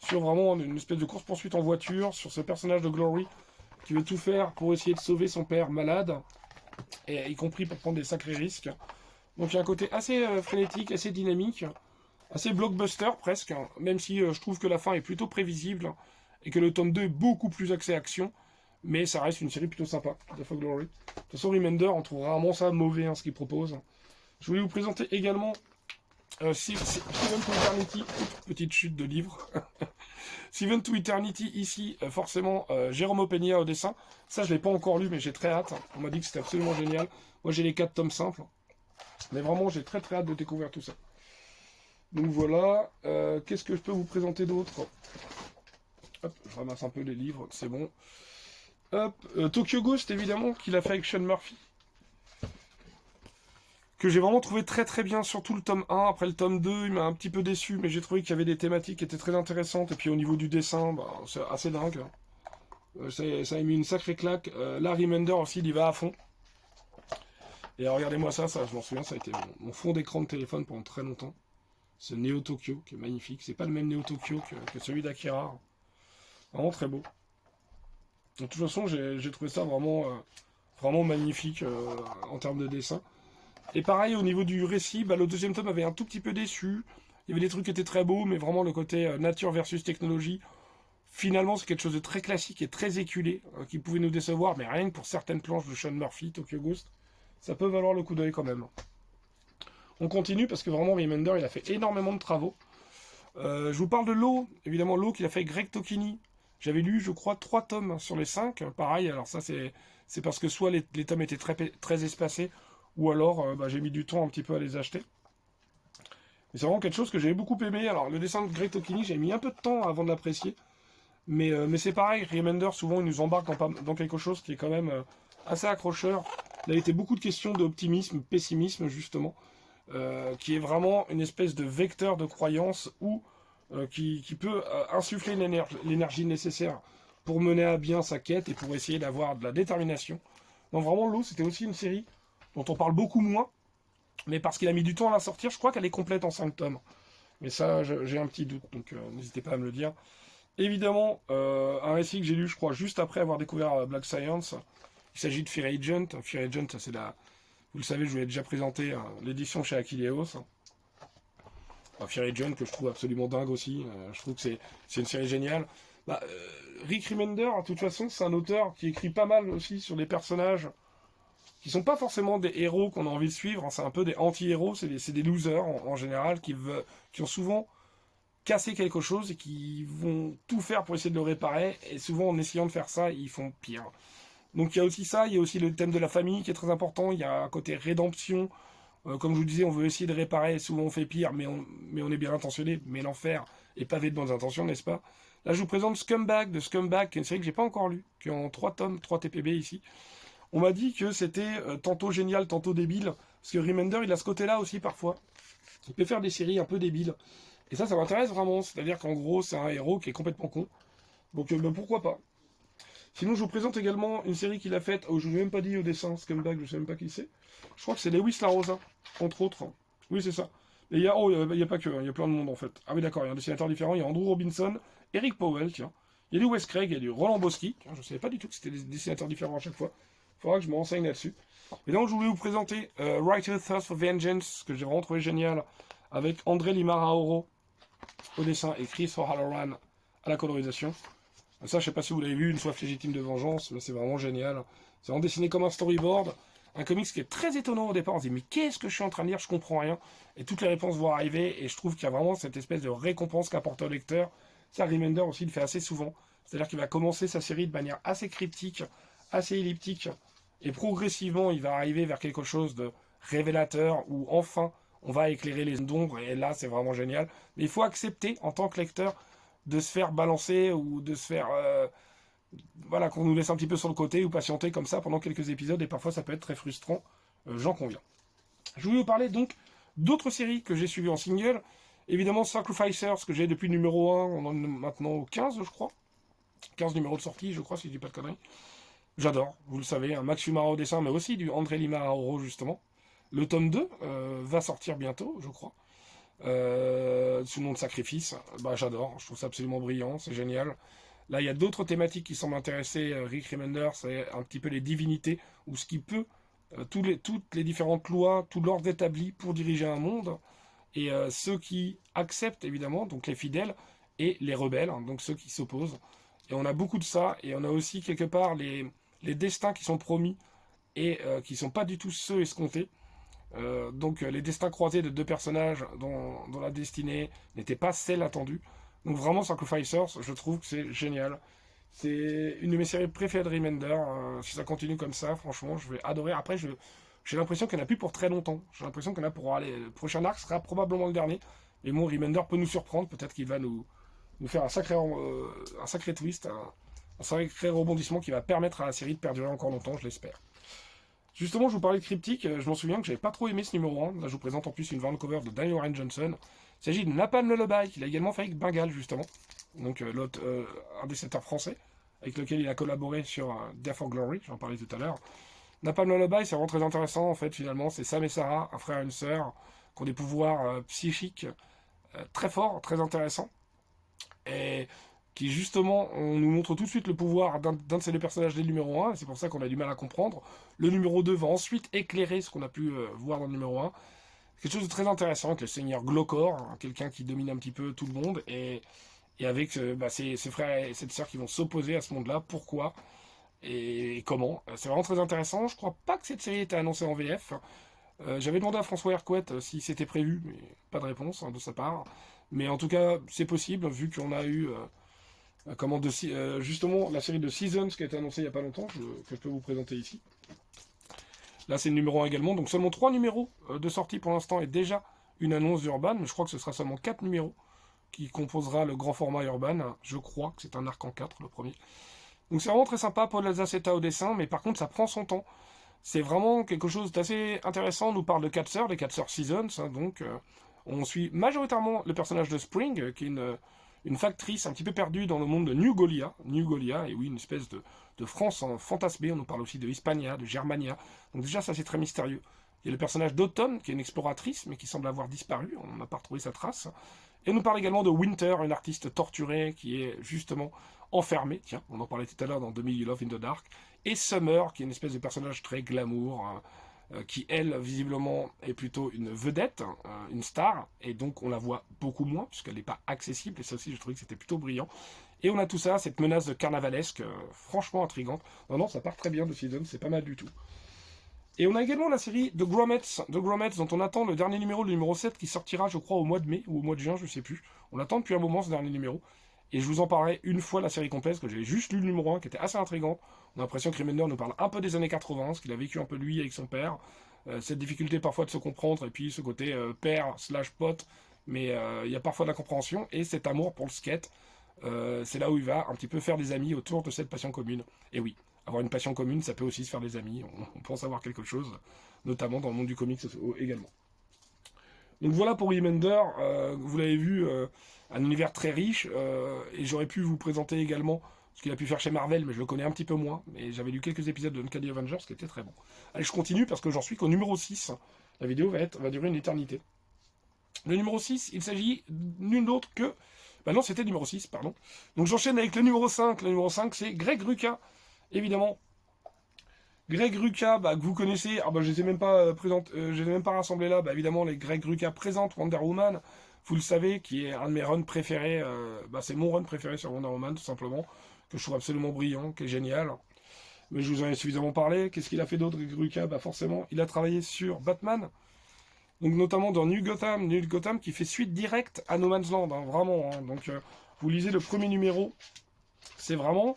sur vraiment une espèce de course-poursuite en voiture, sur ce personnage de Glory qui veut tout faire pour essayer de sauver son père malade, et y compris pour prendre des sacrés risques. Donc il y a un côté assez frénétique, assez dynamique, assez blockbuster presque, hein, même si je trouve que la fin est plutôt prévisible, et que le tome 2 est beaucoup plus axé action, mais ça reste une série plutôt sympa, Death of Glory. De toute façon, Remender, on trouve rarement ça mauvais, ce qu'il propose. Je voulais vous présenter également Seven to Eternity, petite chute de livre. Seven to Eternity, ici, forcément, Jérôme Opeña au dessin. Ça, je ne l'ai pas encore lu, mais j'ai très hâte. On m'a dit que c'était absolument génial. Moi, j'ai les 4 tomes simples. Mais vraiment, j'ai très très hâte de découvrir tout ça. Donc voilà. Qu'est-ce que je peux vous présenter d'autre? Hop, je ramasse un peu les livres, c'est bon. Hop, Tokyo Ghost, évidemment, qu'il a fait avec Sean Murphy. Que j'ai vraiment trouvé très très bien, surtout le tome 1. Après le tome 2, il m'a un petit peu déçu, mais j'ai trouvé qu'il y avait des thématiques qui étaient très intéressantes. Et puis au niveau du dessin, c'est assez dingue. Ça a mis une sacrée claque. Larry Mender aussi, il y va à fond. Et regardez-moi ça, je m'en souviens, ça a été mon fond d'écran de téléphone pendant très longtemps. Ce Neo Tokyo qui est magnifique. C'est pas le même Neo Tokyo que celui d'Akira. Vraiment très beau. De toute façon, j'ai trouvé ça vraiment magnifique en termes de dessin. Et pareil, au niveau du récit, le deuxième tome avait un tout petit peu déçu. Il y avait des trucs qui étaient très beaux, mais vraiment le côté nature versus technologie, finalement c'est quelque chose de très classique et très éculé, qui pouvait nous décevoir, mais rien que pour certaines planches de Sean Murphy, Tokyo Ghost, ça peut valoir le coup d'œil quand même. On continue parce que vraiment Remender il a fait énormément de travaux. Je vous parle de l'eau, évidemment l'eau qu'il a fait Greg Tokini. J'avais lu, je crois, 3 tomes sur les 5. Pareil, alors ça c'est parce que soit les tomes étaient très espacés, ou alors j'ai mis du temps un petit peu à les acheter. Mais c'est vraiment quelque chose que j'avais beaucoup aimé. Alors le dessin de Greg Tokini, j'ai mis un peu de temps avant de l'apprécier. Mais c'est pareil, Remender, souvent il nous embarque dans quelque chose qui est quand même assez accrocheur. Il a été beaucoup de questions d'optimisme, pessimisme justement, qui est vraiment une espèce de vecteur de croyance ou qui peut insuffler l'énergie nécessaire pour mener à bien sa quête et pour essayer d'avoir de la détermination. Donc vraiment, l'eau, c'était aussi une série dont on parle beaucoup moins, mais parce qu'il a mis du temps à la sortir, je crois qu'elle est complète en 5 tomes. Mais ça, j'ai un petit doute, donc n'hésitez pas à me le dire. Évidemment, un récit que j'ai lu, je crois, juste après avoir découvert Black Science. Il s'agit de Fear Agent. Fear Agent, ça c'est la... Vous le savez, je vous l'ai déjà présenté, l'édition chez Achilleos. Fear Agent, que je trouve absolument dingue aussi. Je trouve que c'est une série géniale. Rick Remender, de toute façon, c'est un auteur qui écrit pas mal aussi sur des personnages qui sont pas forcément des héros qu'on a envie de suivre. C'est un peu des anti-héros, c'est des losers en général, qui ont souvent cassé quelque chose et qui vont tout faire pour essayer de le réparer. Et souvent, en essayant de faire ça, ils font pire. Donc il y a aussi ça, il y a aussi le thème de la famille qui est très important. Il y a un côté rédemption. Comme je vous disais, on veut essayer de réparer, souvent on fait pire, mais on est bien intentionné, mais l'enfer est pavé de bonnes intentions, n'est-ce pas? Là, je vous présente Scumbag, de Scumbag, qui est une série que j'ai pas encore lue, qui est en 3 tomes, 3 TPB ici. On m'a dit que c'était tantôt génial, tantôt débile, parce que Remender, il a ce côté-là aussi parfois. Il peut faire des séries un peu débiles. Et ça m'intéresse vraiment, c'est-à-dire qu'en gros, c'est un héros qui est complètement con. Donc pourquoi pas. Sinon, je vous présente également une série qu'il a faite, je ne vous ai même pas dit au dessin, Scumbag, je ne sais même pas qui c'est. Je crois que c'est Lewis LaRosa, entre autres. Oui, c'est ça. Et il y a pas que, il y a plein de monde en fait. Ah oui, d'accord, il y a un dessinateur différent, il y a Andrew Robinson, Eric Powell, tiens. Il y a du Wes Craig, il y a du Roland Boschi. Tiens, je ne savais pas du tout que c'était des dessinateurs différents à chaque fois. Il faudra que je me renseigne là-dessus. Et donc, je voulais vous présenter Writer's Thirst for Vengeance, que j'ai vraiment trouvé génial, avec André Limaraoro au dessin et Chris O'Halloran à la colorisation. Ça, je sais pas si vous l'avez vu, Une soif légitime de vengeance, mais c'est vraiment génial. C'est vraiment dessiné comme un storyboard. Un comics qui est très étonnant au départ. On se dit, mais qu'est-ce que je suis en train de lire? Je comprends rien. Et toutes les réponses vont arriver. Et je trouve qu'il y a vraiment cette espèce de récompense qu'apporte au lecteur. Ça, Remender aussi le fait assez souvent. C'est-à-dire qu'il va commencer sa série de manière assez cryptique, assez elliptique. Et progressivement, il va arriver vers quelque chose de révélateur où enfin, on va éclairer les zones d'ombre. Et là, c'est vraiment génial. Mais il faut accepter, en tant que lecteur, de se faire balancer ou de se faire... voilà, qu'on nous laisse un petit peu sur le côté ou patienter comme ça pendant quelques épisodes. Et parfois, ça peut être très frustrant. J'en conviens. Je voulais vous parler donc d'autres séries que j'ai suivies en single. Évidemment, Sacrificers, que j'ai depuis le numéro 1, on en est maintenant au 15, je crois. 15 numéros de sortie, je crois, si je dis pas de conneries. J'adore, vous le savez, un Max Fiumara au dessin, mais aussi du André Limaraoro, justement. Le tome 2 va sortir bientôt, je crois. Sous le nom de Sacrifice. J'adore, je trouve ça absolument brillant, c'est génial. Là, il y a d'autres thématiques qui semblent intéresser Rick Remender, c'est un petit peu les divinités, ou ce qui peut, toutes les différentes lois, tout l'ordre établi pour diriger un monde, et ceux qui acceptent, évidemment, donc les fidèles, et les rebelles, hein, donc ceux qui s'opposent. Et on a beaucoup de ça, et on a aussi quelque part les destins qui sont promis, et qui ne sont pas du tout ceux escomptés. Donc les destins croisés de deux personnages dont la destinée n'était pas celle attendue. Donc vraiment Sacrificers, je trouve que c'est génial. C'est une de mes séries préférées de Remender. Si ça continue comme ça, franchement, je vais adorer. Après, j'ai l'impression qu'il n'y en a plus pour très longtemps. J'ai l'impression qu'il y en a pour aller. Le prochain arc sera probablement le dernier. Mais bon, Remender peut nous surprendre. Peut-être qu'il va nous faire un sacré twist, un sacré rebondissement qui va permettre à la série de perdurer encore longtemps, je l'espère. Justement, je vous parlais de Cryptique, je m'en souviens que j'avais pas trop aimé ce numéro 1. Là, je vous présente en plus une vente cover de Daniel Warren Johnson. Il s'agit de Napalm Lullaby, qu'il a également fait avec Bengal, justement. Donc, un dessinateur français, avec lequel il a collaboré sur Death for Glory, j'en parlais tout à l'heure. Napalm Lullaby, c'est vraiment très intéressant, en fait, finalement. C'est Sam et Sarah, un frère et une sœur, qui ont des pouvoirs psychiques très forts, très intéressants. Et qui justement, on nous montre tout de suite le pouvoir d'un de ces deux personnages dès le numéro 1, et c'est pour ça qu'on a du mal à comprendre. Le numéro 2 va ensuite éclairer ce qu'on a pu voir dans le numéro 1. quelque chose de très intéressant avec le seigneur Glocor, hein, quelqu'un qui domine un petit peu tout le monde, et avec ses frères et cette sœur qui vont s'opposer à ce monde-là. Pourquoi et comment? C'est vraiment très intéressant. Je crois pas que cette série était annoncée en VF. J'avais demandé à François Hercouet si c'était prévu, mais pas de réponse de sa part. Mais en tout cas, c'est possible, vu qu'on a eu justement la série de Seasons qui a été annoncée il n'y a pas longtemps, que je peux vous présenter ici. Là, c'est le numéro 1 également. Donc seulement 3 numéros de sortie pour l'instant et déjà une annonce d'Urban. Mais je crois que ce sera seulement 4 numéros qui composera le grand format Urban. Je crois que c'est un arc en 4, le premier. Donc c'est vraiment très sympa. Paul Azaceta au dessin, mais par contre, ça prend son temps. C'est vraiment quelque chose d'assez intéressant. On nous parle de 4 sœurs, les 4 sœurs Seasons. Hein, donc on suit majoritairement le personnage de Spring, qui est une factrice un petit peu perdue dans le monde de New Golia. New Golia, et oui, une espèce de France en fantasmée. On nous parle aussi de Hispania, de Germania. Donc déjà, ça c'est très mystérieux. Il y a le personnage d'Autumn, qui est une exploratrice, mais qui semble avoir disparu. On n'a pas retrouvé sa trace. Et on nous parle également de Winter, une artiste torturée qui est justement enfermée. Tiens, on en parlait tout à l'heure dans 2000 You Love in the Dark. Et Summer, qui est une espèce de personnage très glamour, qui elle, visiblement, est plutôt une vedette, une star. Et donc on la voit beaucoup moins, puisqu'elle n'est pas accessible. Et ça aussi, je trouvais que c'était plutôt brillant. Et on a tout ça, cette menace de carnavalesque, franchement intrigante. Non, ça part très bien de Season, c'est pas mal du tout. Et on a également la série de Grommets, dont on attend le dernier numéro, le numéro 7, qui sortira, je crois, au mois de mai ou au mois de juin, je sais plus. On attend depuis un moment ce dernier numéro. Et je vous en parlerai une fois la série complète, parce que j'avais juste lu le numéro 1, qui était assez intrigant. On a l'impression que Remender nous parle un peu des années 80, ce qu'il a vécu un peu lui avec son père. Cette difficulté parfois de se comprendre, et puis ce côté père/pote, mais il y a parfois de la compréhension, et cet amour pour le skate. C'est là où il va un petit peu faire des amis autour de cette passion commune. Et oui, avoir une passion commune, ça peut aussi se faire des amis. On pense avoir quelque chose, notamment dans le monde du comics également. Donc voilà pour Remender, vous l'avez vu, un univers très riche, et j'aurais pu vous présenter également ce qu'il a pu faire chez Marvel, mais je le connais un petit peu moins, mais j'avais lu quelques épisodes de Uncanny Avengers qui étaient très bons. Allez, je continue parce que j'en suis qu'au numéro 6, la vidéo va durer une éternité. Le numéro 6, il s'agit nul autre que... Bah non, c'était le numéro 6, pardon. Donc j'enchaîne avec le numéro 5. Le numéro 5, c'est Greg Rucka, évidemment. Greg Rucka, que vous connaissez, je les ai même pas je les ai même pas rassemblés là. Évidemment, les Greg Rucka présentent Wonder Woman, vous le savez, qui est un de mes runs préférés. C'est mon run préféré sur Wonder Woman, tout simplement, que je trouve absolument brillant, qui est génial. Mais je vous en ai suffisamment parlé. Qu'est-ce qu'il a fait d'autre, Greg Rucka? Forcément, il a travaillé sur Batman. Donc notamment dans New Gotham qui fait suite directe à No Man's Land, hein, vraiment. Hein. Donc vous lisez le premier numéro, c'est vraiment...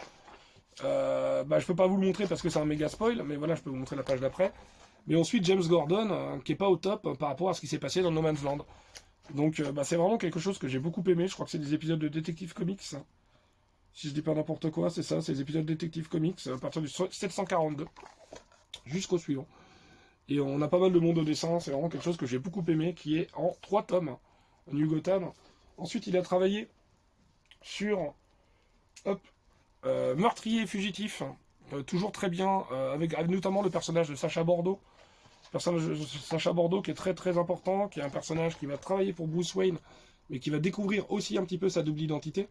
je peux pas vous le montrer parce que c'est un méga spoil, mais voilà, je peux vous montrer la page d'après. Mais ensuite James Gordon, qui est pas au top par rapport à ce qui s'est passé dans No Man's Land. Donc c'est vraiment quelque chose que j'ai beaucoup aimé. Je crois que c'est des épisodes de Detective Comics. Si je dis pas n'importe quoi, c'est ça, c'est des épisodes de Detective Comics à partir du 742 jusqu'au suivant. Et on a pas mal de monde au dessin, c'est vraiment quelque chose que j'ai beaucoup aimé, qui est en 3 tomes, New Gotham. Ensuite, il a travaillé sur Meurtrier et Fugitif, toujours très bien, avec notamment le personnage de Sacha Bordeaux. Le personnage de Sacha Bordeaux qui est très très important, qui est un personnage qui va travailler pour Bruce Wayne, mais qui va découvrir aussi un petit peu sa double identité.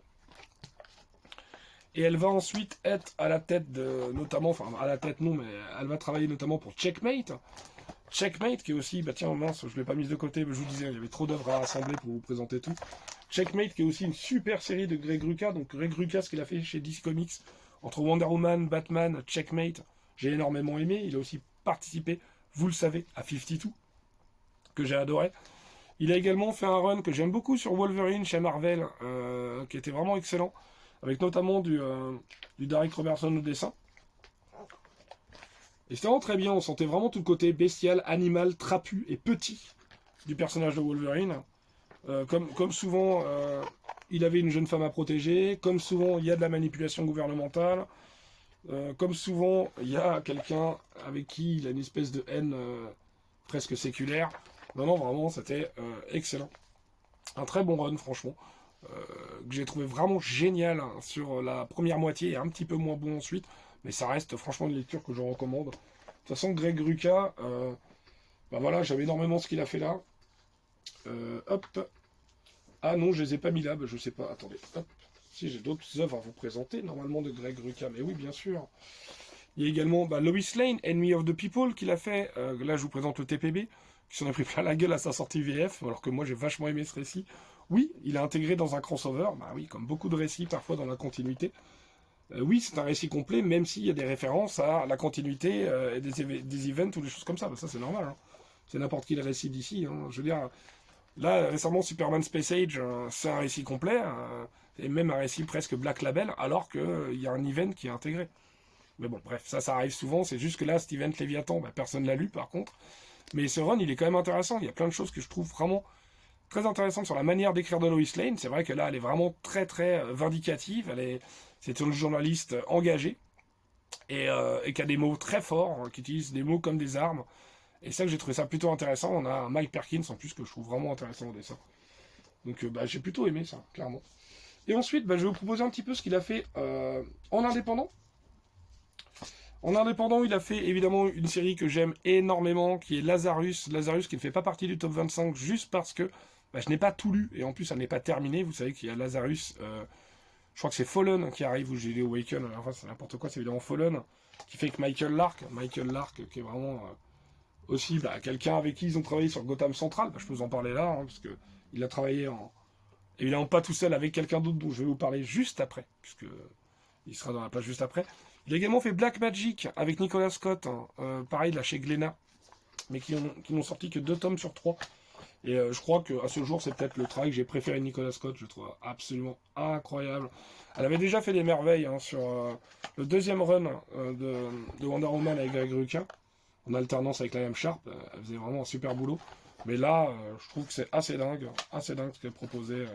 Et elle va ensuite être à la tête de, notamment, enfin à la tête non, mais elle va travailler notamment pour Checkmate. Checkmate qui est aussi, tiens mince, je ne l'ai pas mise de côté, mais je vous disais, il y avait trop d'œuvres à rassembler pour vous présenter tout. Checkmate qui est aussi une super série de Greg Rucka, donc Greg Rucka, ce qu'il a fait chez DC Comics, entre Wonder Woman, Batman, Checkmate, j'ai énormément aimé. Il a aussi participé, vous le savez, à 52, que j'ai adoré. Il a également fait un run que j'aime beaucoup sur Wolverine chez Marvel, qui était vraiment excellent, avec notamment du Derek Robertson au dessin. Et c'était vraiment très bien, on sentait vraiment tout le côté bestial, animal, trapu et petit du personnage de Wolverine. Comme souvent, il avait une jeune femme à protéger, comme souvent, il y a de la manipulation gouvernementale, comme souvent, il y a quelqu'un avec qui il a une espèce de haine presque séculaire. Non, vraiment, c'était excellent. Un très bon run, franchement. Que j'ai trouvé vraiment génial sur la première moitié et un petit peu moins bon ensuite, mais ça reste franchement une lecture que je recommande. De toute façon, Greg Rucka, voilà, j'aime énormément ce qu'il a fait là. Ah non, je les ai pas mis là, je sais pas, attendez, si j'ai d'autres œuvres à vous présenter, normalement de Greg Rucka, mais oui, bien sûr. Il y a également Lois Lane, Enemy of the People, qu'il a fait, là je vous présente le TPB, qui s'en est pris plein la gueule à sa sortie VF, alors que moi j'ai vachement aimé ce récit. Oui, il est intégré dans un crossover, bah oui, comme beaucoup de récits parfois dans la continuité. Oui, c'est un récit complet, même s'il y a des références à la continuité et des events ou des choses comme ça. Bah, ça, c'est normal. Hein. C'est n'importe qui le récit d'ici. Hein. Je veux dire, là, récemment, Superman Space Age, c'est un récit complet, et même un récit presque Black Label, alors qu'il y a un event qui est intégré. Mais bon, bref, ça arrive souvent. C'est juste que là, cet event Léviathan, bah, personne ne l'a lu, par contre. Mais ce run, il est quand même intéressant. Il y a plein de choses que je trouve vraiment très intéressantes sur la manière d'écrire de Lois Lane. C'est vrai que là, elle est vraiment très, très vindicative. C'est une journaliste engagée et qui a des mots très forts, qui utilise des mots comme des armes. Et ça que j'ai trouvé ça plutôt intéressant. On a un Mike Perkins en plus que je trouve vraiment intéressant au dessin. Donc bah, j'ai plutôt aimé ça, clairement. Et ensuite, bah, je vais vous proposer un petit peu ce qu'il a fait en indépendant. En indépendant, il a fait évidemment une série que j'aime énormément, qui est Lazarus. Lazarus qui ne fait pas partie du top 25 juste parce que bah, je n'ai pas tout lu et en plus ça n'est pas terminé. Vous savez qu'il y a Lazarus, je crois que c'est Fallen qui arrive ou j'ai lu Awaken, enfin c'est n'importe quoi, c'est évidemment Fallen, qui fait que Michael Lark qui est vraiment aussi bah, quelqu'un avec qui ils ont travaillé sur Gotham Central, bah, je peux vous en parler là, hein, parce que il a travaillé évidemment pas tout seul avec quelqu'un d'autre dont je vais vous parler juste après, puisque il sera dans la place juste après. Il a également fait Black Magic avec Nicolas Scott, hein, pareil là chez Glénat, mais qui n'ont sorti que 2 tomes sur 3. Et je crois qu'à ce jour, c'est peut-être le travail que j'ai préféré de Nicolas Scott, je trouve absolument incroyable. Elle avait déjà fait des merveilles hein, sur le deuxième run de Wonder Woman avec Greg Rucka, en alternance avec Liam Sharp. Elle faisait vraiment un super boulot. Mais là, je trouve que c'est assez dingue ce qu'elle proposait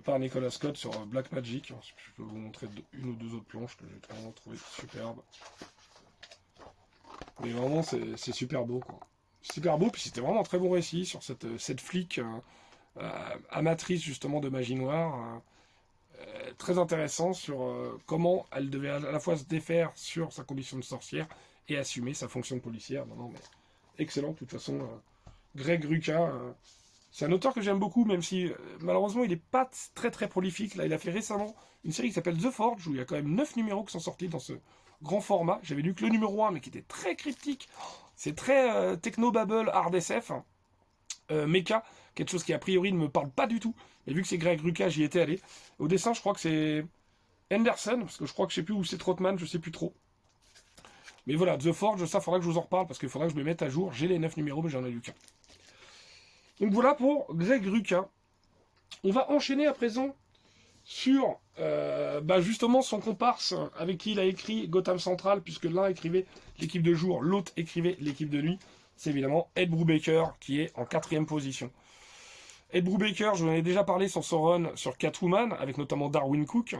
par Nicolas Scott sur Black Magic. Je peux vous montrer une ou deux autres planches que j'ai vraiment trouvé superbes. Mais vraiment, c'est super beau, quoi. Super beau, puis c'était vraiment un très bon récit sur cette flic amatrice, justement, de magie noire. Très intéressant sur comment elle devait à la fois se défaire sur sa condition de sorcière et assumer sa fonction de policière. Non, mais excellent, de toute façon. Greg Rucka, c'est un auteur que j'aime beaucoup, même si malheureusement il n'est pas très très prolifique. Là, il a fait récemment une série qui s'appelle The Forge, où il y a quand même 9 numéros qui sont sortis dans ce grand format. J'avais lu que le numéro 1, mais qui était très cryptique. C'est très techno-babble, hard SF, hein. Mecha, quelque chose qui a priori ne me parle pas du tout. Mais vu que c'est Greg Rucka, j'y étais allé. Au dessin, je crois que c'est Henderson, parce que je crois que je sais plus où c'est Trotman, je sais plus trop. Mais voilà, The Forge, ça, faudra que je vous en reparle, parce qu'il faudra que je me mette à jour. J'ai les 9 numéros, mais j'en ai lu qu'un. Donc voilà pour Greg Rucka. On va enchaîner à présent sur justement son comparse avec qui il a écrit Gotham Central, puisque l'un écrivait l'équipe de jour, l'autre écrivait l'équipe de nuit. C'est évidemment Ed Brubaker qui est en 4e position. Ed Brubaker, je vous en ai déjà parlé sur son run sur Catwoman, avec notamment Darwyn Cook,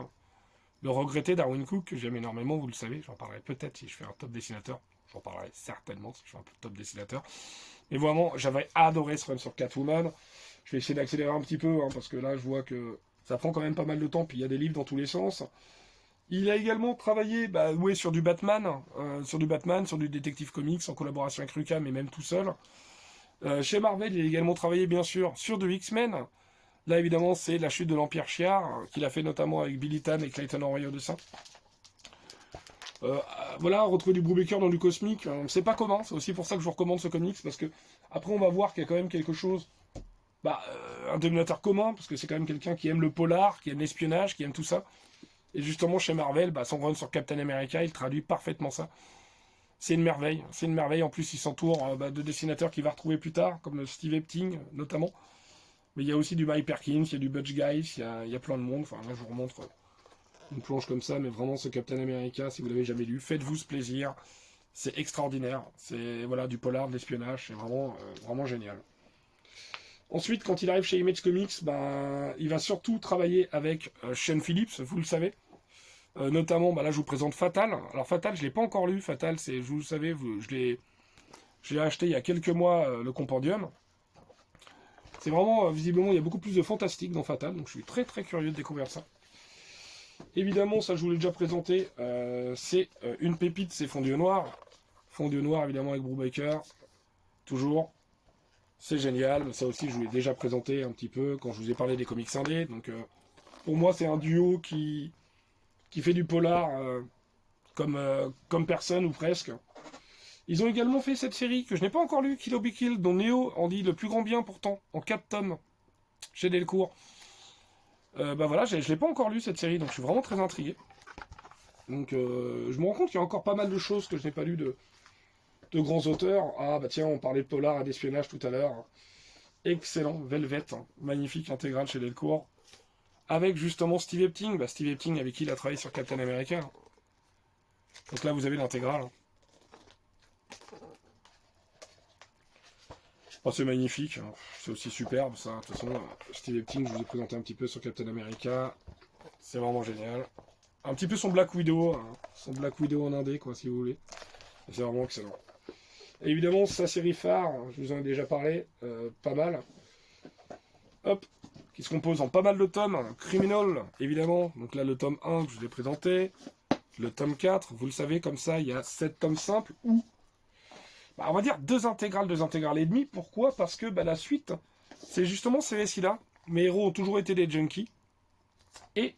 le regretté Darwyn Cook, que j'aime énormément, vous le savez, j'en parlerai peut-être si je fais un top dessinateur, j'en parlerai certainement si je fais un top dessinateur. Mais vraiment, j'avais adoré ce run sur Catwoman. Je vais essayer d'accélérer un petit peu, hein, parce que là, je vois que ça prend quand même pas mal de temps, puis il y a des livres dans tous les sens. Il a également travaillé sur du Batman, sur du Detective Comics, en collaboration avec Rucka, mais même tout seul. Chez Marvel, il a également travaillé, bien sûr, sur du X-Men. Là, évidemment, c'est La chute de l'Empire Shi'ar, qu'il a fait notamment avec Billy Tan et Clayton Henry au dessin. Voilà, retrouver du Brubaker dans du cosmique, on ne sait pas comment, c'est aussi pour ça que je vous recommande ce comics, parce que après on va voir qu'il y a quand même quelque chose, un dénominateur commun, parce que c'est quand même quelqu'un qui aime le polar, qui aime l'espionnage, qui aime tout ça. Et justement chez Marvel, son run sur Captain America, il traduit parfaitement ça. C'est une merveille, en plus il s'entoure de dessinateurs qu'il va retrouver plus tard, comme Steve Epting notamment. Mais il y a aussi du Mike Perkins, il y a du Butch Guice, il y a plein de monde, enfin là je vous remontre une planche comme ça, mais vraiment ce Captain America, si vous l'avez jamais lu, faites-vous ce plaisir, c'est extraordinaire, c'est voilà du polar, de l'espionnage, c'est vraiment, vraiment génial. Ensuite, quand il arrive chez Image Comics, il va surtout travailler avec Sean Phillips, vous le savez, notamment, là je vous présente Fatal. Alors Fatal, je l'ai pas encore lu, Fatal, c'est, vous le savez, j'ai acheté il y a quelques mois le Compendium. C'est vraiment, visiblement, il y a beaucoup plus de fantastique dans Fatal, donc je suis très très curieux de découvrir ça. Évidemment, ça je vous l'ai déjà présenté, c'est une pépite, c'est Fondu au Noir. Fondu au Noir, évidemment, avec Brubaker, toujours. C'est génial, ça aussi je vous l'ai déjà présenté un petit peu quand je vous ai parlé des comics indés. Donc pour moi, c'est un duo qui fait du polar comme personne ou presque. Ils ont également fait cette série que je n'ai pas encore lue, Kill or Be Killed, dont Neo en dit le plus grand bien pourtant, en 4 tomes, chez Delcourt. Bah voilà, je l'ai pas encore lu cette série, donc je suis vraiment très intrigué. Donc je me rends compte qu'il y a encore pas mal de choses que je n'ai pas lues de grands auteurs. Ah bah tiens, on parlait de polar et d'espionnage tout à l'heure. Excellent, Velvet, hein, magnifique intégrale chez Delcourt. Avec justement Steve Epting, bah Steve Epting avec qui il a travaillé sur Captain America. Donc là vous avez l'intégrale. Oh, c'est magnifique, hein. C'est aussi superbe ça. De toute façon, Steve Epting, je vous ai présenté un petit peu sur Captain America. C'est vraiment génial. Un petit peu son Black Widow, hein. Son Black Widow en indé, quoi, si vous voulez. C'est vraiment excellent. Et évidemment, sa série phare, je vous en ai déjà parlé, pas mal. Hop, qui se compose en pas mal de tomes. Criminal, évidemment. Donc là, le tome 1 que je vous ai présenté. Le tome 4, vous le savez, comme ça, il y a 7 tomes simples ou, bah, on va dire 2 intégrales et demi. Pourquoi? Parce que bah, la suite, c'est justement ces récits-là. Mes héros ont toujours été des junkies. Et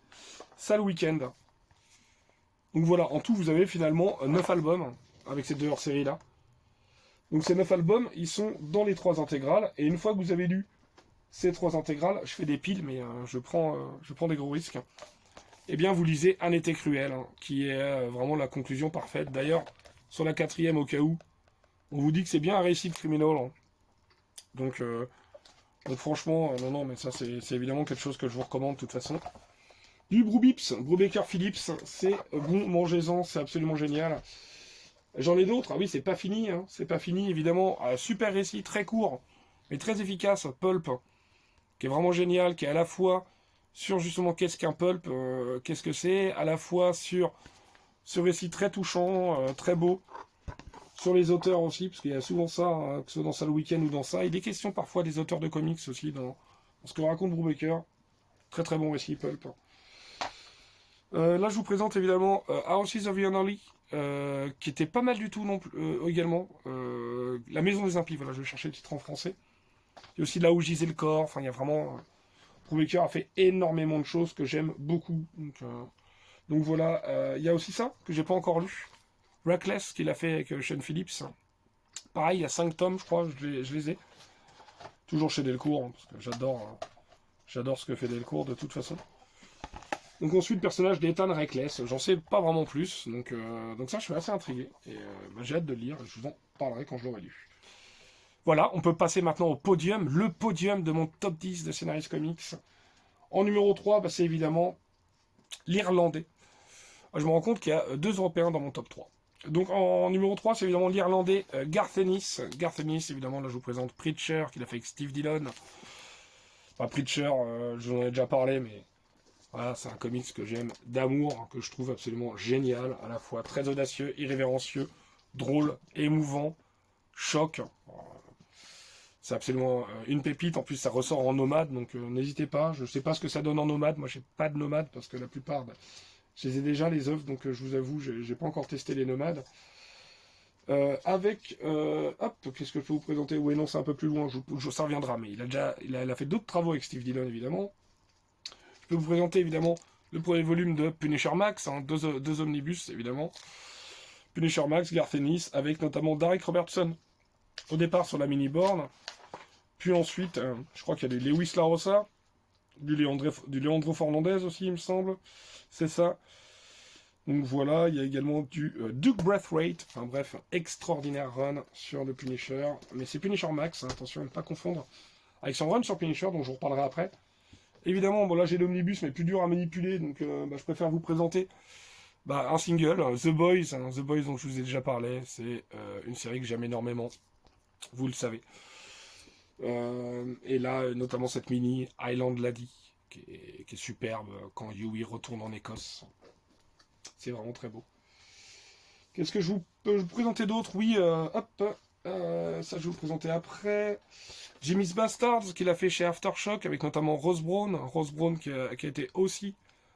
ça le week-end. Donc voilà, en tout, vous avez finalement 9 albums avec ces 2 hors-séries-là. Donc ces 9 albums, ils sont dans les 3 intégrales. Et une fois que vous avez lu ces 3 intégrales, je fais des piles, mais je prends des gros risques. Eh bien, vous lisez Un été cruel, hein, qui est vraiment la conclusion parfaite. D'ailleurs, sur la 4e, au cas où, on vous dit que c'est bien un récit de criminel. Hein. Donc franchement, non, mais ça, c'est évidemment quelque chose que je vous recommande de toute façon. Du Brubips, Brubaker Phillips, c'est bon, mangez-en, c'est absolument génial. J'en ai d'autres, ah oui, c'est pas fini, hein, c'est pas fini, évidemment. Super récit, très court, mais très efficace, Pulp, qui est vraiment génial, qui est à la fois sur justement qu'est-ce qu'un pulp, qu'est-ce que c'est, à la fois sur ce récit très touchant, très beau, sur les auteurs aussi, parce qu'il y a souvent ça, hein, que ce soit dans ça le week-end ou dans ça, et des questions parfois des auteurs de comics aussi, dans ce que raconte Brubaker. Très très bon récit, Pulp. Là, je vous présente évidemment Houses of Yonnerly, qui était pas mal du tout non plus, également. La Maison des Impies, voilà, je vais chercher le titre en français. Il y a aussi Là où gisait le corps, enfin, il y a vraiment... Brubaker a fait énormément de choses que j'aime beaucoup. Donc voilà, il y a aussi ça, que j'ai pas encore lu. Reckless, qu'il a fait avec Sean Phillips. Pareil, il y a 5 tomes, je crois, je les ai. Toujours chez Delcourt, hein, parce que j'adore ce que fait Delcourt de toute façon. Donc on suit le personnage d'Ethan Reckless, j'en sais pas vraiment plus, donc ça je suis assez intrigué, et bah, j'ai hâte de le lire, je vous en parlerai quand je l'aurai lu. Voilà, on peut passer maintenant au podium, le podium de mon top 10 de Scénariste Comics. En numéro 3, bah, c'est évidemment l'Irlandais. Je me rends compte qu'il y a 2 Européens dans mon top 3. Donc en numéro 3, c'est évidemment l'Irlandais Garth Ennis. Garth Ennis, évidemment, là je vous présente Preacher, qu'il a fait avec Steve Dillon. Enfin, Preacher, je vous en ai déjà parlé, mais... Voilà, c'est un comics que j'aime d'amour, que je trouve absolument génial, à la fois très audacieux, irrévérencieux, drôle, émouvant, choc. C'est absolument une pépite, en plus ça ressort en nomade, donc n'hésitez pas, je ne sais pas ce que ça donne en nomade, moi j'ai pas de nomade, parce que la plupart, bah, je les ai déjà les œuvres, donc je vous avoue, j'ai pas encore testé les nomades. Hop, qu'est-ce que je peux vous présenter? Oui, non, c'est un peu plus loin, ça reviendra, mais il a fait d'autres travaux avec Steve Dillon, évidemment. Je peux vous présenter évidemment le premier volume de Punisher Max, hein, deux omnibus évidemment. Punisher Max, Garth Ennis, avec notamment Derek Robertson au départ sur la mini-borne. Puis ensuite, je crois qu'il y a du Lewis Larossa, du Leandro Fernandez aussi, il me semble. C'est ça. Donc voilà, il y a également du Duke Braithwaite, enfin bref, extraordinaire run sur le Punisher. Mais c'est Punisher Max, hein, attention à ne pas confondre avec son run sur Punisher, dont je vous reparlerai après. Évidemment, bon là j'ai l'omnibus, mais plus dur à manipuler, donc je préfère vous présenter un single, The Boys. Hein, The Boys dont je vous ai déjà parlé, c'est une série que j'aime énormément, vous le savez. Et là, notamment cette mini, Island Laddie, qui est superbe quand Huey retourne en Écosse. C'est vraiment très beau. Qu'est-ce que je peux vous présenter d'autre? Oui, ça je vais vous présenter après. Jimmy's Bastards, qu'il a fait chez Aftershock, avec notamment Rose Brown. Rose Brown qui a été aussi,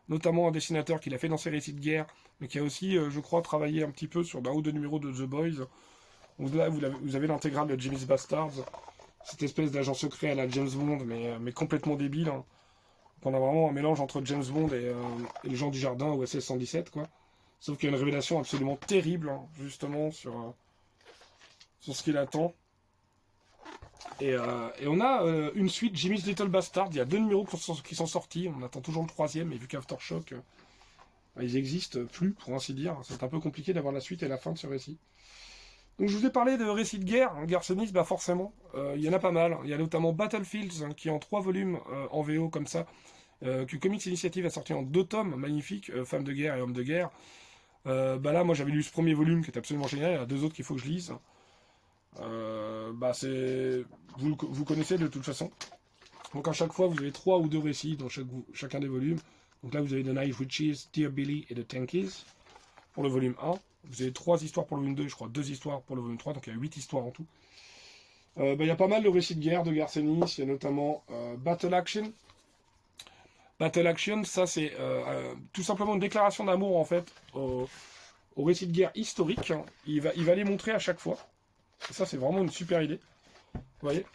notamment un dessinateur qu'il a fait dans ses récits de guerre, mais qui a aussi, je crois, travaillé un petit peu sur d'un ou deux numéros de The Boys. Donc là, vous avez l'intégrale de Jimmy's Bastards, cette espèce d'agent secret à la James Bond, mais complètement débile. Hein. Donc on a vraiment un mélange entre James Bond et les gens du jardin ou SS 117, quoi. Sauf qu'il y a une révélation absolument terrible, hein, justement, sur sur ce qu'il attend. Et on a une suite, Jimmy's Little Bastard. Il y a 2 numéros qui sont sortis. On attend toujours le 3e, et vu qu'Aftershock, ils existent plus, pour ainsi dire. C'est un peu compliqué d'avoir la suite et la fin de ce récit. Donc je vous ai parlé de récits de guerre. Garcenis, bah forcément, il y en a pas mal. Il y a notamment Battlefields, hein, qui est en 3 volumes en VO comme ça, que Comics Initiative a sorti en 2 tomes, magnifiques, Femmes de guerre et Hommes de guerre. Bah là, moi j'avais lu ce premier volume qui est absolument génial. Il y en a 2 autres qu'il faut que je lise. Bah c'est... Vous connaissez de toute façon. Donc à chaque fois, vous avez 3 ou 2 récits dans chacun des volumes. Donc là, vous avez The Knife Witches, Dear Billy et The Tankies pour le volume 1. Vous avez 3 histoires pour le volume 2, je crois 2 histoires pour le volume 3, donc il y a 8 histoires en tout. Il y a pas mal de récits de guerre de Garcenis, il y a notamment Battle Action. Battle Action, ça c'est tout simplement une déclaration d'amour en fait au récit de guerre historique. Il va les montrer à chaque fois. Et ça c'est vraiment une super idée. Vous voyez ?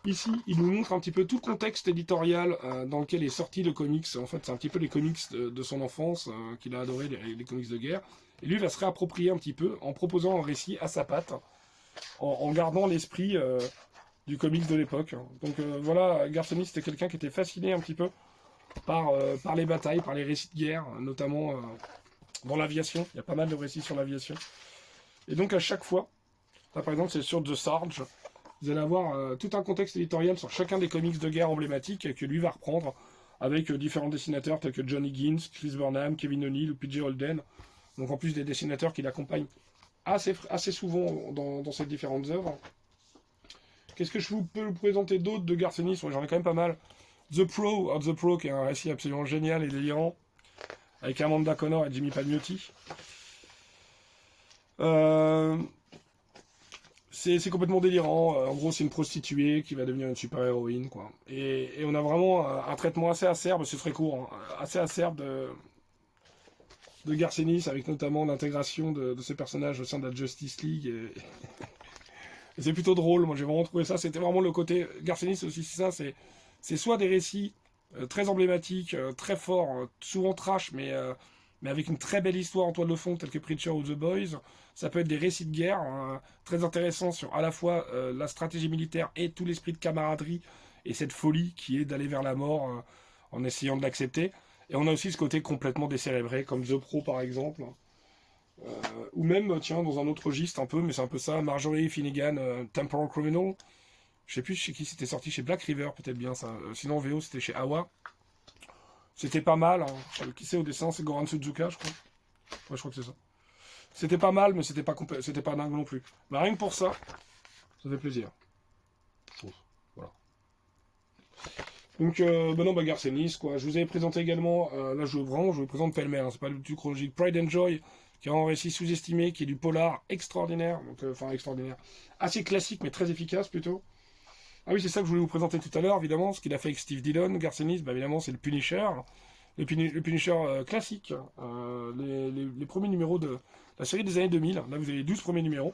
Ici, il nous montre un petit peu tout le contexte éditorial dans lequel est sorti le comics. En fait, c'est un petit peu les comics de son enfance, qu'il a adoré, les comics de guerre. Et lui, il va se réapproprier un petit peu en proposant un récit à sa patte, en gardant l'esprit du comics de l'époque. Donc voilà, Garcenis, c'était quelqu'un qui était fasciné un petit peu par les batailles, par les récits de guerre, notamment dans l'aviation. Il y a pas mal de récits sur l'aviation. Et donc à chaque fois, là par exemple, c'est sur The Sarge, vous allez avoir tout un contexte éditorial sur chacun des comics de guerre emblématiques que lui va reprendre avec différents dessinateurs tels que Johnny Gins, Chris Burnham, Kevin O'Neill ou PJ Holden. Donc en plus des dessinateurs qui l'accompagnent assez souvent dans ces différentes œuvres. Qu'est-ce que je peux vous présenter d'autre de Garcenis? J'en ai quand même pas mal. The Pro, qui est un récit absolument génial et délirant, avec Amanda Connor et Jimmy Palmiotti. C'est complètement délirant. En gros, c'est une prostituée qui va devenir une super-héroïne, quoi. Et on a vraiment un traitement assez acerbe, c'est très court, hein, assez acerbe de Garcenis, avec notamment l'intégration de ces personnages au sein de la Justice League. Et c'est plutôt drôle, moi j'ai vraiment trouvé ça. C'était vraiment le côté... Garcenis, c'est aussi ça, c'est soit des récits très emblématiques, très forts, souvent trash, mais avec une très belle histoire en toile de fond, telle que Preacher ou The Boys. Ça peut être des récits de guerre très intéressants sur à la fois la stratégie militaire et tout l'esprit de camaraderie et cette folie qui est d'aller vers la mort en essayant de l'accepter. Et on a aussi ce côté complètement décérébré, comme The Pro par exemple. Ou même, tiens, dans un autre registre un peu, mais c'est un peu ça, Marjorie Finnegan, Temporal Criminal. Je sais plus chez qui c'était sorti, chez Black River peut-être bien ça. Sinon VO c'était chez Awa. C'était pas mal, hein. Qui c'est au dessin? C'est Goran Suzuka, je crois. Ouais, je crois que c'est ça. C'était pas mal, mais c'était pas dingue non plus. Mais rien que pour ça, ça fait plaisir. Voilà. Donc, non, Garcenis, quoi. Je vous avais présenté également, là je vous présente pêle-mêle, hein, c'est pas le plus chronologique, Pride and Joy, qui est un récit sous-estimé, qui est du polar extraordinaire, donc extraordinaire, assez classique, mais très efficace plutôt. Ah oui, c'est ça que je voulais vous présenter tout à l'heure, évidemment, ce qu'il a fait avec Steve Dillon, Garcenis, évidemment, c'est le Punisher, le Punisher classique, les premiers numéros de la série des années 2000. Là, vous avez les 12 premiers numéros,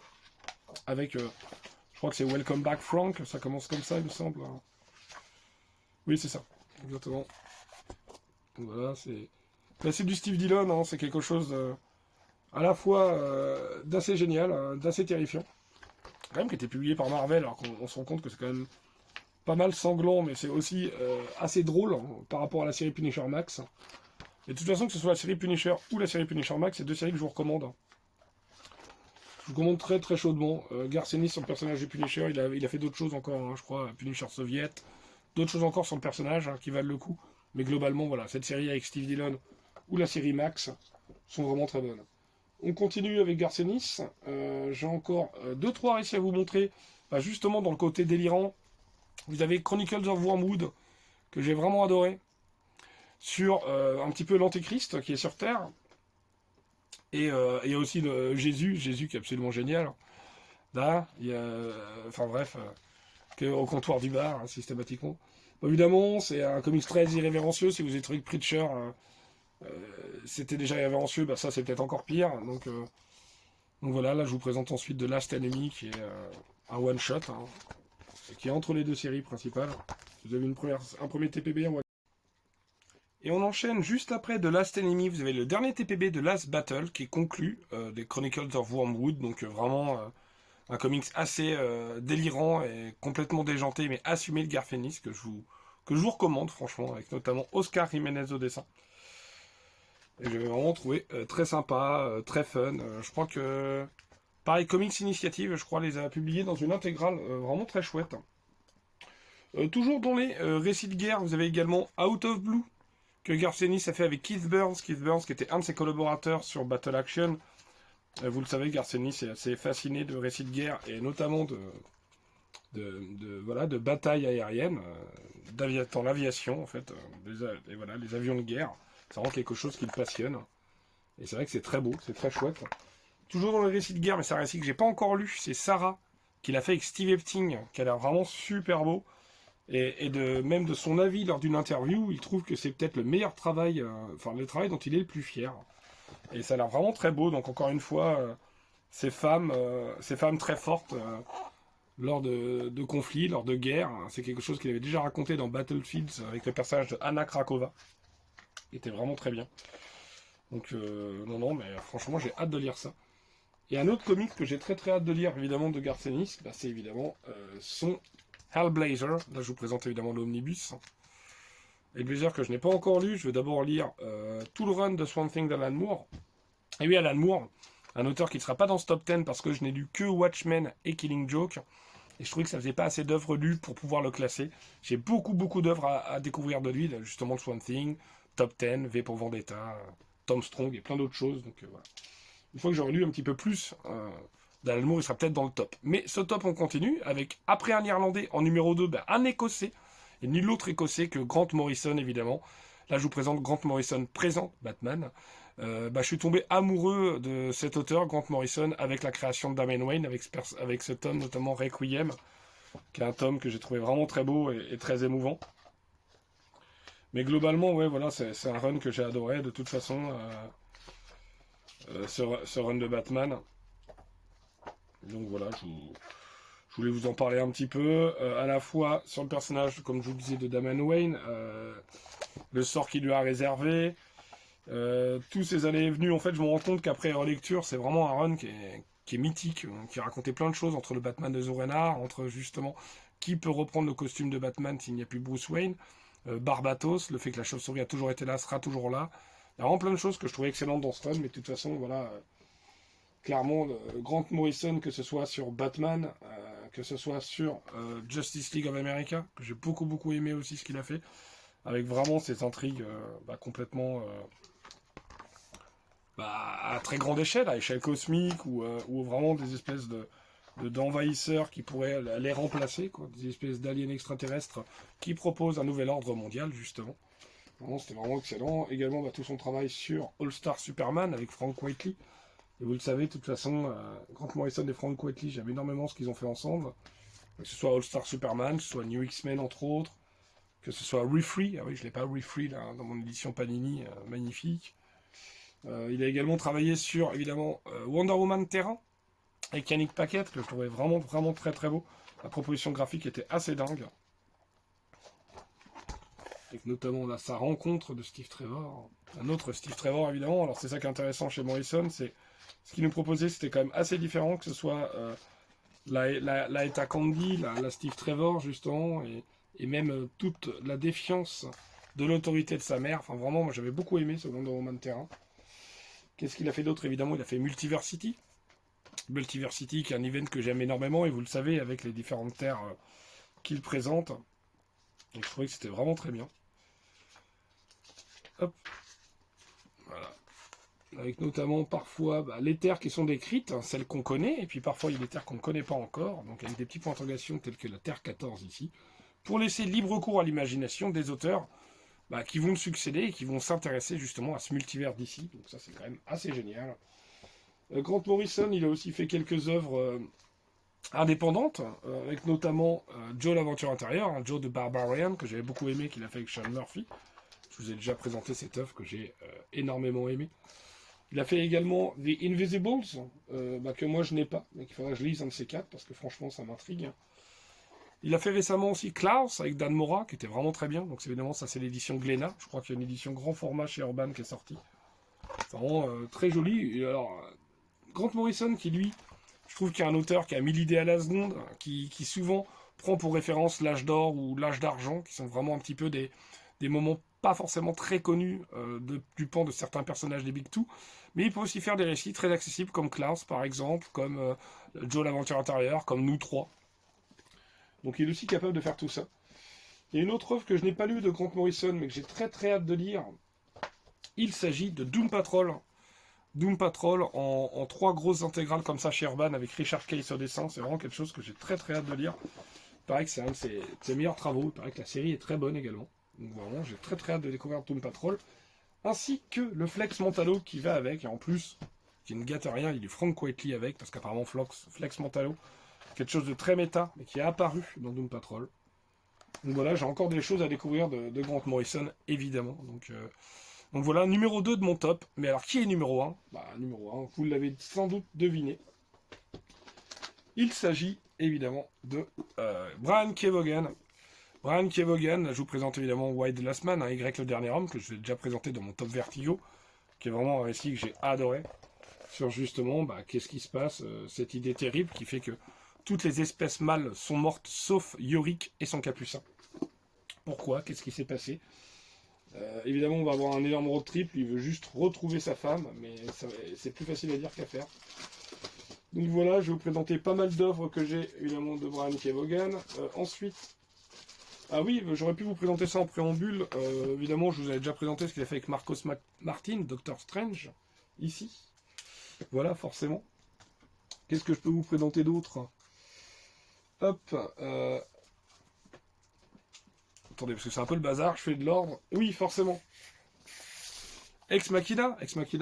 avec, je crois que c'est Welcome Back Frank, ça commence comme ça, il me semble. Oui, c'est ça, exactement. Donc voilà, c'est du Steve Dillon, hein, c'est quelque chose à la fois d'assez génial, d'assez terrifiant. Quand même qui était publié par Marvel, alors qu'on se rend compte que c'est quand même pas mal sanglant, mais c'est aussi assez drôle hein, par rapport à la série Punisher Max. Et de toute façon, que ce soit la série Punisher ou la série Punisher Max, c'est 2 séries que je vous recommande. Je vous recommande très très chaudement. Garcenis sur le personnage du Punisher, il a fait d'autres choses encore, hein, je crois, Punisher Soviet, d'autres choses encore sur le personnage hein, qui valent le coup. Mais globalement, voilà, cette série avec Steve Dillon ou la série Max sont vraiment très bonnes. On continue avec Garcenis. J'ai encore 2-3 récits à vous montrer. Justement, dans le côté délirant, vous avez Chronicles of Wormwood, que j'ai vraiment adoré, sur un petit peu l'Antéchrist qui est sur Terre. Et il y a aussi Jésus qui est absolument génial. Là, il y a, enfin bref, au comptoir du bar, hein, systématiquement. Bon, évidemment, c'est un comics très irrévérencieux. Si vous avez trouvé que Preacher, c'était déjà irrévérencieux, ça c'est peut-être encore pire. Donc voilà, là je vous présente ensuite The Last Enemy, qui est un one-shot, hein, qui est entre les 2 séries principales. Vous avez un premier TPB, un one-shot. Et on enchaîne juste après The Last Enemy, vous avez le dernier TPB de Last Battle, qui est conclu, des Chronicles of Wormwood, donc vraiment un comics assez délirant et complètement déjanté, mais assumé de Garth Ennis, que je vous recommande, franchement, avec notamment Oscar Jiménez au dessin. Et j'ai vraiment trouvé très sympa, très fun. Je crois que, pareil, Comics Initiative, je crois, les a publiés dans une intégrale vraiment très chouette. Toujours dans les récits de guerre, vous avez également Out of Blue, que Garth Ennis a fait avec Keith Burns. Keith Burns, qui était un de ses collaborateurs sur Battle Action. Vous le savez, Garth Ennis est assez fasciné de récits de guerre, et notamment voilà, de batailles aériennes, dans l'aviation, en fait, et voilà, les avions de guerre. C'est vraiment quelque chose qui le passionne. Et c'est vrai que c'est très beau, c'est très chouette. Toujours dans les récits de guerre, mais c'est un récit que j'ai pas encore lu, c'est Sarah, qui l'a fait avec Steve Epting, qui a l'air vraiment super beau. Et même de son avis lors d'une interview, il trouve que c'est peut-être le meilleur travail, enfin le travail dont il est le plus fier. Et ça a l'air vraiment très beau, donc encore une fois, ces femmes très fortes, lors de conflits, lors de guerres, c'est quelque chose qu'il avait déjà raconté dans Battlefields avec le personnage de Anna Krakova, qui était vraiment très bien. Donc non, mais franchement j'ai hâte de lire ça. Et un autre comic que j'ai très très hâte de lire, évidemment, de Garth Ennis, bah, c'est évidemment son Hellblazer. Là, je vous présente évidemment l'Omnibus. Hellblazer que je n'ai pas encore lu. Je vais d'abord lire tout le run de Swamp Thing d'Alan Moore. Et oui, Alan Moore, un auteur qui ne sera pas dans ce top 10 parce que je n'ai lu que Watchmen et Killing Joke. Et je trouvais que ça faisait pas assez d'œuvres lues pour pouvoir le classer. J'ai beaucoup d'œuvres à découvrir de lui, justement Swamp Thing, Top 10, V pour Vendetta, Tom Strong et plein d'autres choses. Donc voilà. Une fois que j'aurai lu un petit peu plus d'Alan Moore, il sera peut-être dans le top. Mais ce top, on continue avec, après un Irlandais, en numéro 2, ben, un Écossais, et nul autre Écossais que Grant Morrison, évidemment. Là, je vous présente Grant Morrison présent, Batman. Je suis tombé amoureux de cet auteur, Grant Morrison, avec la création de Damian Wayne, avec ce tome, notamment Requiem, qui est un tome que j'ai trouvé vraiment très beau et très émouvant. Mais globalement, ouais, voilà, c'est un run que j'ai adoré, de toute façon. Ce run de Batman. Donc voilà, je voulais vous en parler un petit peu. À la fois sur le personnage, comme je vous le disais, de Damian Wayne, le sort qu'il lui a réservé, tous ces allées et venues. En fait, je me rends compte qu'après relecture, c'est vraiment un run qui est mythique, qui racontait plein de choses entre le Batman de Zorenar, entre justement qui peut reprendre le costume de Batman s'il n'y a plus Bruce Wayne, Barbatos, le fait que la chauve-souris a toujours été là, sera toujours là. Il y a vraiment plein de choses que je trouvais excellentes dans ce run, mais de toute façon, voilà, clairement, Grant Morrison, que ce soit sur Batman, que ce soit sur Justice League of America, que j'ai beaucoup aimé aussi ce qu'il a fait, avec vraiment ces intrigues complètement à très grande échelle, à échelle cosmique, ou vraiment des espèces d'envahisseurs qui pourraient les remplacer, quoi, des espèces d'aliens extraterrestres qui proposent un nouvel ordre mondial, justement. C'était vraiment excellent. Également, tout son travail sur All-Star Superman avec Frank Whiteley. Et vous le savez, de toute façon, Grant Morrison et Frank Whiteley, j'aime énormément ce qu'ils ont fait ensemble. Que ce soit All-Star Superman, que ce soit New X-Men, entre autres, que ce soit Refree. Ah oui, je ne l'ai pas Refree là, dans mon édition Panini, magnifique. Il a également travaillé sur, évidemment, Wonder Woman Terrain, avec Yannick Paquette, que je trouvais vraiment très beau. La proposition graphique était assez dingue. Avec notamment là, sa rencontre de Steve Trevor. Un autre Steve Trevor, évidemment. Alors c'est ça qui est intéressant chez Morrison, c'est ce qu'il nous proposait, c'était quand même assez différent, que ce soit la Etta Candy, la Steve Trevor, justement, et même toute la défiance de l'autorité de sa mère. Enfin, vraiment, moi j'avais beaucoup aimé ce Wonder Woman Terrain. Qu'est-ce qu'il a fait d'autre, évidemment? Il a fait Multiversity. Multiversity, qui est un event que j'aime énormément, et vous le savez, avec les différentes terres qu'il présente. Donc je trouvais que c'était vraiment très bien. Hop. Voilà. Avec notamment parfois les terres qui sont décrites, hein, celles qu'on connaît, et puis parfois il y a des terres qu'on ne connaît pas encore, donc avec des petits points d'interrogation tels que la Terre 14 ici, pour laisser libre cours à l'imagination des auteurs qui vont succéder et qui vont s'intéresser justement à ce multivers d'ici. Donc ça c'est quand même assez génial. Grant Morrison, il a aussi fait quelques œuvres indépendante, avec notamment Joe l'aventure intérieure, hein, Joe de Barbarian, que j'avais beaucoup aimé, qu'il a fait avec Sean Murphy. Je vous ai déjà présenté cette œuvre que j'ai énormément aimé. Il a fait également The Invisibles, que moi je n'ai pas, mais qu'il faudrait que je lise un de ces quatre, parce que franchement ça m'intrigue. Il a fait récemment aussi Klaus, avec Dan Mora, qui était vraiment très bien. Donc évidemment ça c'est l'édition Glénat, je crois qu'il y a une édition grand format chez Urban qui est sortie. C'est vraiment très joli. Et alors, Grant Morrison qui lui Je trouve qu'il y a un auteur qui a mis l'idée à la seconde, qui souvent prend pour référence l'âge d'or ou l'âge d'argent, qui sont vraiment un petit peu des moments pas forcément très connus du pan de certains personnages des Big Two, mais il peut aussi faire des récits très accessibles comme Klaus par exemple, comme Joe l'aventure intérieure, comme Nous trois. Donc il est aussi capable de faire tout ça. Il y a une autre œuvre que je n'ai pas lue de Grant Morrison, mais que j'ai très très hâte de lire. Il s'agit de Doom Patrol. Doom Patrol en 3 grosses intégrales comme ça chez Urban avec Richard Case au dessin. C'est vraiment quelque chose que j'ai très très hâte de lire. Il paraît que c'est un de ses meilleurs travaux. Il paraît que la série est très bonne également. Donc vraiment, j'ai très très hâte de découvrir Doom Patrol. Ainsi que le Flex Mentalo qui va avec. Et en plus, qui ne gâte rien, il est Frank Whiteley avec. Parce qu'apparemment Flex Mentalo, quelque chose de très méta, mais qui est apparu dans Doom Patrol. Donc voilà, j'ai encore des choses à découvrir de Grant Morrison, évidemment. Donc voilà, numéro 2 de mon top. Mais alors, qui est numéro 1 ? Numéro 1, vous l'avez sans doute deviné. Il s'agit évidemment de Brian Kevogan. Brian Kevogan, je vous présente évidemment Why the Last Man, Y le dernier homme, que je vous ai déjà présenté dans mon top Vertigo, qui est vraiment un récit que j'ai adoré. Sur justement, qu'est-ce qui se passe, cette idée terrible qui fait que toutes les espèces mâles sont mortes, sauf Yorick et son capucin. Pourquoi ? Qu'est-ce qui s'est passé ? Évidemment, on va avoir un énorme road trip. Il veut juste retrouver sa femme, mais c'est plus facile à dire qu'à faire. Donc voilà, je vais vous présenter pas mal d'œuvres que j'ai, évidemment, de Brian Kevogan. Ensuite, ah oui, j'aurais pu vous présenter ça en préambule. Évidemment, je vous avais déjà présenté ce qu'il a fait avec Marcos Martin, Doctor Strange, ici. Voilà, forcément. Qu'est-ce que je peux vous présenter d'autre ? Hop, attendez, parce que c'est un peu le bazar, je fais de l'ordre. Oui, forcément. Ex Machina,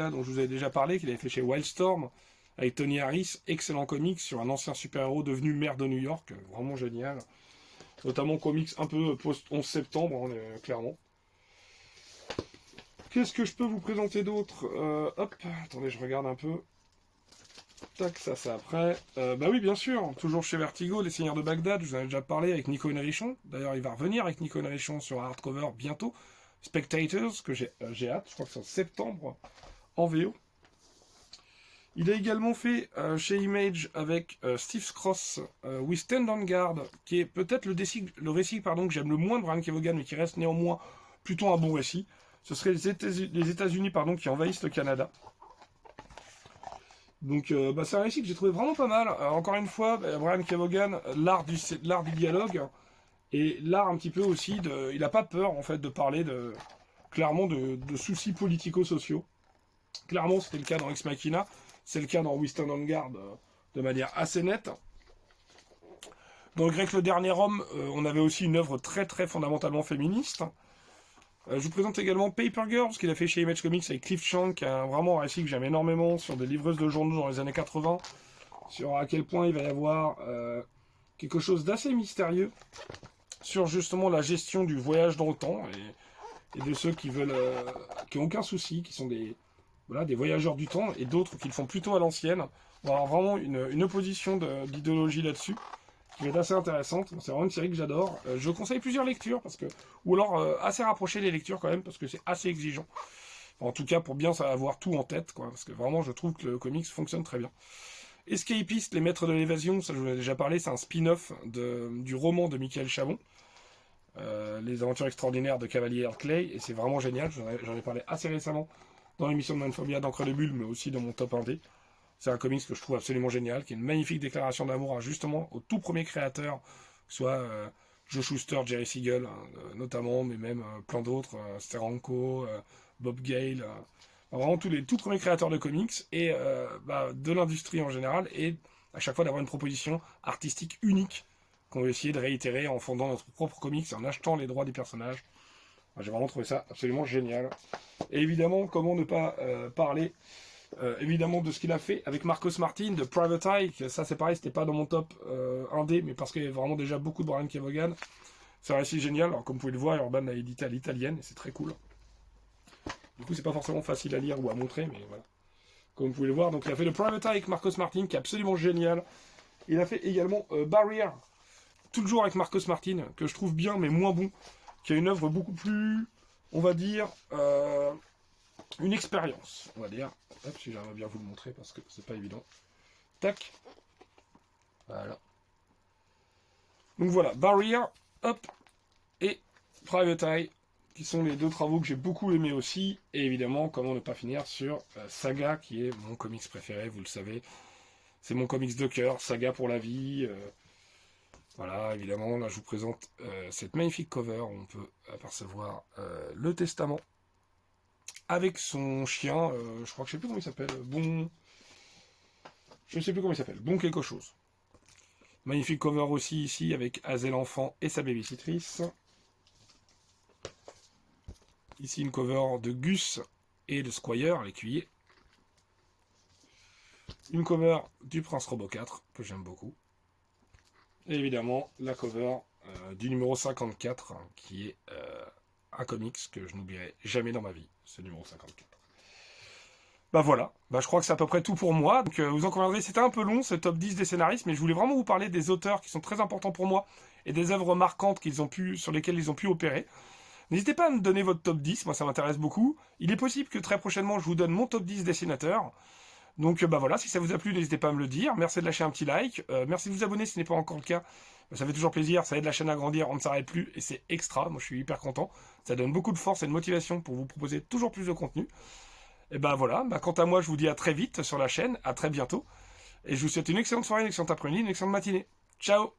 dont je vous avais déjà parlé, qu'il avait fait chez Wildstorm, avec Tony Harris, excellent comics sur un ancien super-héros devenu maire de New York, vraiment génial. Notamment comics un peu post-11 septembre, clairement. Qu'est-ce que je peux vous présenter d'autre ? Hop, attendez, je regarde un peu. Tac, ça c'est après. Oui, bien sûr, toujours chez Vertigo, Les Seigneurs de Bagdad, je vous en ai déjà parlé avec Nico Nerichon. D'ailleurs, il va revenir avec Nico Nerichon sur un hardcover bientôt. Spectators, que j'ai hâte, je crois que c'est en septembre, en VO. Il a également fait chez Image avec Steve Cross, We Stand on Guard, qui est peut-être le récit que j'aime le moins de Brian Kevogan, mais qui reste néanmoins plutôt un bon récit. Ce serait les États-Unis qui envahissent le Canada. Donc c'est un récit que j'ai trouvé vraiment pas mal. Encore une fois, Brian Kevogan, l'art du dialogue et l'art un petit peu aussi il n'a pas peur en fait de parler clairement de soucis politico-sociaux. Clairement, c'était le cas dans Ex Machina, c'est le cas dans We Stand on Guard de manière assez nette. Dans Greg le dernier homme, on avait aussi une œuvre très très fondamentalement féministe. Je vous présente également Paper Girls, qu'il a fait chez Image Comics avec Cliff Chang, qui a vraiment un récit que j'aime énormément sur des livreuses de journaux dans les années 80, sur à quel point il va y avoir quelque chose d'assez mystérieux sur justement la gestion du voyage dans le temps et de ceux qui veulent, qui n'ont aucun souci, qui sont des voyageurs du temps, et d'autres qui le font plutôt à l'ancienne. On va avoir vraiment une opposition d'idéologie là-dessus, qui va être assez intéressante. C'est vraiment une série que j'adore. Je conseille plusieurs lectures, ou alors assez rapprocher les lectures quand même, parce que c'est assez exigeant. En tout cas, pour bien avoir tout en tête, parce que vraiment, je trouve que le comics fonctionne très bien. Escapist, Les Maîtres de l'Évasion, ça je vous en ai déjà parlé, c'est un spin-off du roman de Michael Chabon, Les Aventures Extraordinaires de Cavalier Clay, et c'est vraiment génial. J'en ai parlé assez récemment dans l'émission de Manphobia d'Encre de Bulle, mais aussi dans mon top 1D. C'est un comics que je trouve absolument génial, qui est une magnifique déclaration d'amour justement au tout premier créateur, que ce soit Joe Shuster, Jerry Siegel, notamment, mais même plein d'autres, Steranko, Bob Gale, vraiment tous les tout premiers créateurs de comics et de l'industrie en général, et à chaque fois d'avoir une proposition artistique unique qu'on va essayer de réitérer en fondant notre propre comics et en achetant les droits des personnages. J'ai vraiment trouvé ça absolument génial. Et évidemment, comment ne pas parler évidemment de ce qu'il a fait avec Marcos Martin de Private Eye, que ça c'est pareil, c'était pas dans mon top 1D, mais parce qu'il y avait vraiment déjà beaucoup de Brian Kevogan. C'est un récit génial. Alors comme vous pouvez le voir, Urban l'a édité à l'italienne et c'est très cool. Du coup c'est pas forcément facile à lire ou à montrer, mais voilà. Comme vous pouvez le voir, donc il a fait le Private Eye avec Marcos Martin qui est absolument génial. Il a fait également Barrier, toujours avec Marcos Martin, que je trouve bien mais moins bon, qui a une œuvre beaucoup plus, on va dire, une expérience, on va dire. Hop, si j'aimerais bien vous le montrer parce que c'est pas évident. Tac. Voilà. Donc voilà, Barrier, hop, et Private Eye, qui sont les deux travaux que j'ai beaucoup aimés aussi. Et évidemment, comment ne pas finir sur Saga, qui est mon comics préféré, vous le savez. C'est mon comics de cœur, Saga pour la vie. Voilà, évidemment, là je vous présente cette magnifique cover où on peut apercevoir le testament avec son chien, je crois que je sais plus comment il s'appelle, je ne sais plus comment il s'appelle, Bon quelque chose. Magnifique cover aussi ici avec Hazel enfant et sa babysitrice. Ici une cover de Gus et de Squire, l'écuyer. Une cover du Prince Robot 4 que j'aime beaucoup. Et évidemment la cover du numéro 54 hein, qui est un comics que je n'oublierai jamais dans ma vie, ce numéro 54. Bah voilà, bah je crois que c'est à peu près tout pour moi. Donc vous en conviendrez, c'était un peu long ce top 10 des scénaristes, mais je voulais vraiment vous parler des auteurs qui sont très importants pour moi et des œuvres marquantes sur lesquelles ils ont pu opérer. N'hésitez pas à me donner votre top 10, moi ça m'intéresse beaucoup. Il est possible que très prochainement je vous donne mon top 10 dessinateurs. Donc bah voilà, si ça vous a plu, n'hésitez pas à me le dire. Merci de lâcher un petit like. Merci de vous abonner si ce n'est pas encore le cas. Ça fait toujours plaisir, ça aide la chaîne à grandir, on ne s'arrête plus et c'est extra. Moi je suis hyper content. Ça donne beaucoup de force et de motivation pour vous proposer toujours plus de contenu. Et ben voilà, quant à moi je vous dis à très vite sur la chaîne, à très bientôt. Et je vous souhaite une excellente soirée, une excellente après-midi, une excellente matinée. Ciao!